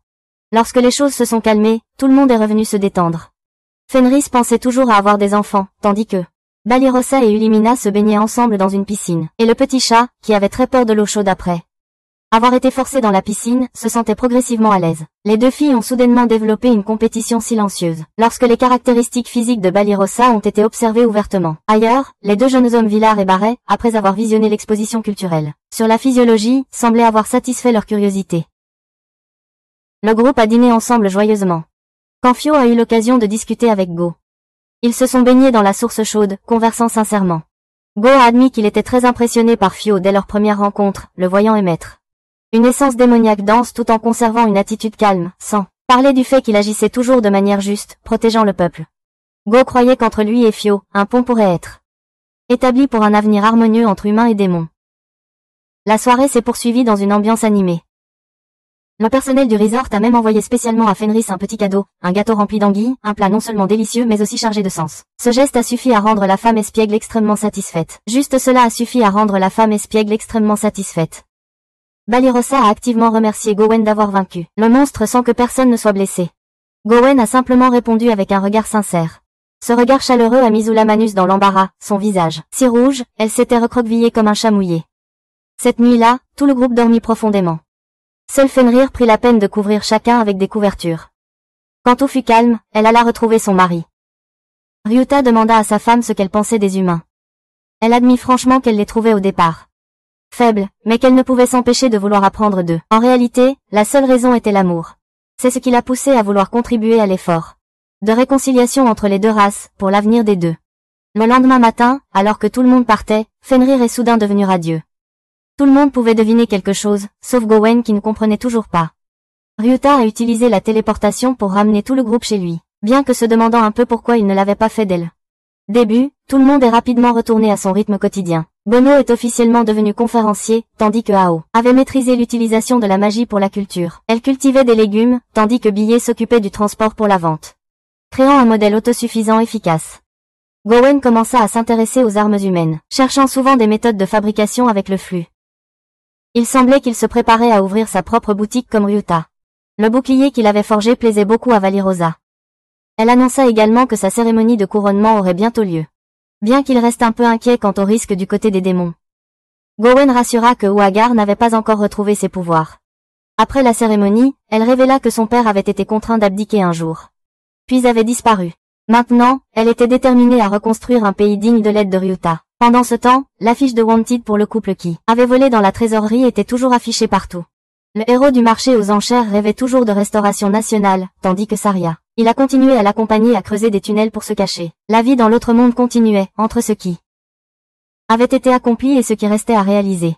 Speaker 1: Lorsque les choses se sont calmées, tout le monde est revenu se détendre. Fenris pensait toujours à avoir des enfants, tandis que Balirosa et Ulimina se baignaient ensemble dans une piscine, et le petit chat, qui avait très peur de l'eau chaude après avoir été forcé dans la piscine, se sentait progressivement à l'aise. Les deux filles ont soudainement développé une compétition silencieuse, lorsque les caractéristiques physiques de Balirosa ont été observées ouvertement. Ailleurs, les deux jeunes hommes Villar et Barret, après avoir visionné l'exposition culturelle sur la physiologie, semblaient avoir satisfait leur curiosité. Le groupe a dîné ensemble joyeusement. Quand Fio a eu l'occasion de discuter avec Go, ils se sont baignés dans la source chaude, conversant sincèrement. Go a admis qu'il était très impressionné par Fio dès leur première rencontre, le voyant émettre une essence démoniaque dense tout en conservant une attitude calme, sans parler du fait qu'il agissait toujours de manière juste, protégeant le peuple. Go croyait qu'entre lui et Fio, un pont pourrait être établi pour un avenir harmonieux entre humains et démons. La soirée s'est poursuivie dans une ambiance animée. Le personnel du resort a même envoyé spécialement à Fenris un petit cadeau, un gâteau rempli d'anguilles, un plat non seulement délicieux mais aussi chargé de sens. Ce geste a suffi à rendre la femme espiègle extrêmement satisfaite. Juste cela a suffi à rendre la femme espiègle extrêmement satisfaite. Balirosa a activement remercié Gowen d'avoir vaincu le monstre sans que personne ne soit blessé. Gowen a simplement répondu avec un regard sincère. Ce regard chaleureux a mis Oulamanus dans l'embarras, son visage si rouge, elle s'était recroquevillée comme un chat mouillé. Cette nuit-là, tout le groupe dormit profondément. Seul Fenrir prit la peine de couvrir chacun avec des couvertures. Quand tout fut calme, elle alla retrouver son mari. Ryuta demanda à sa femme ce qu'elle pensait des humains. Elle admit franchement qu'elle les trouvait au départ faibles, mais qu'elle ne pouvait s'empêcher de vouloir apprendre d'eux. En réalité, la seule raison était l'amour. C'est ce qui l'a poussée à vouloir contribuer à l'effort de réconciliation entre les deux races, pour l'avenir des deux. Le lendemain matin, alors que tout le monde partait, Fenrir est soudain devenu radieux. Tout le monde pouvait deviner quelque chose, sauf Gowen qui ne comprenait toujours pas. Ryuta a utilisé la téléportation pour ramener tout le groupe chez lui, bien que se demandant un peu pourquoi il ne l'avait pas fait d'elle. Début, tout le monde est rapidement retourné à son rythme quotidien. Bono est officiellement devenu conférencier, tandis que Ao avait maîtrisé l'utilisation de la magie pour la culture. Elle cultivait des légumes, tandis que Billet s'occupait du transport pour la vente, créant un modèle autosuffisant efficace. Gowen commença à s'intéresser aux armes humaines, cherchant souvent des méthodes de fabrication avec le flux. Il semblait qu'il se préparait à ouvrir sa propre boutique comme Ryuta. Le bouclier qu'il avait forgé plaisait beaucoup à Valirosa. Elle annonça également que sa cérémonie de couronnement aurait bientôt lieu, bien qu'il reste un peu inquiet quant au risque du côté des démons. Gowen rassura que Ouagar n'avait pas encore retrouvé ses pouvoirs. Après la cérémonie, elle révéla que son père avait été contraint d'abdiquer un jour, puis avait disparu. Maintenant, elle était déterminée à reconstruire un pays digne de l'aide de Ryuta. Pendant ce temps, l'affiche de Wanted pour le couple qui avait volé dans la trésorerie était toujours affichée partout. Le héros du marché aux enchères rêvait toujours de restauration nationale, tandis que Saria, il a continué à l'accompagner à creuser des tunnels pour se cacher. La vie dans l'autre monde continuait, entre ce qui avait été accompli et ce qui restait à réaliser.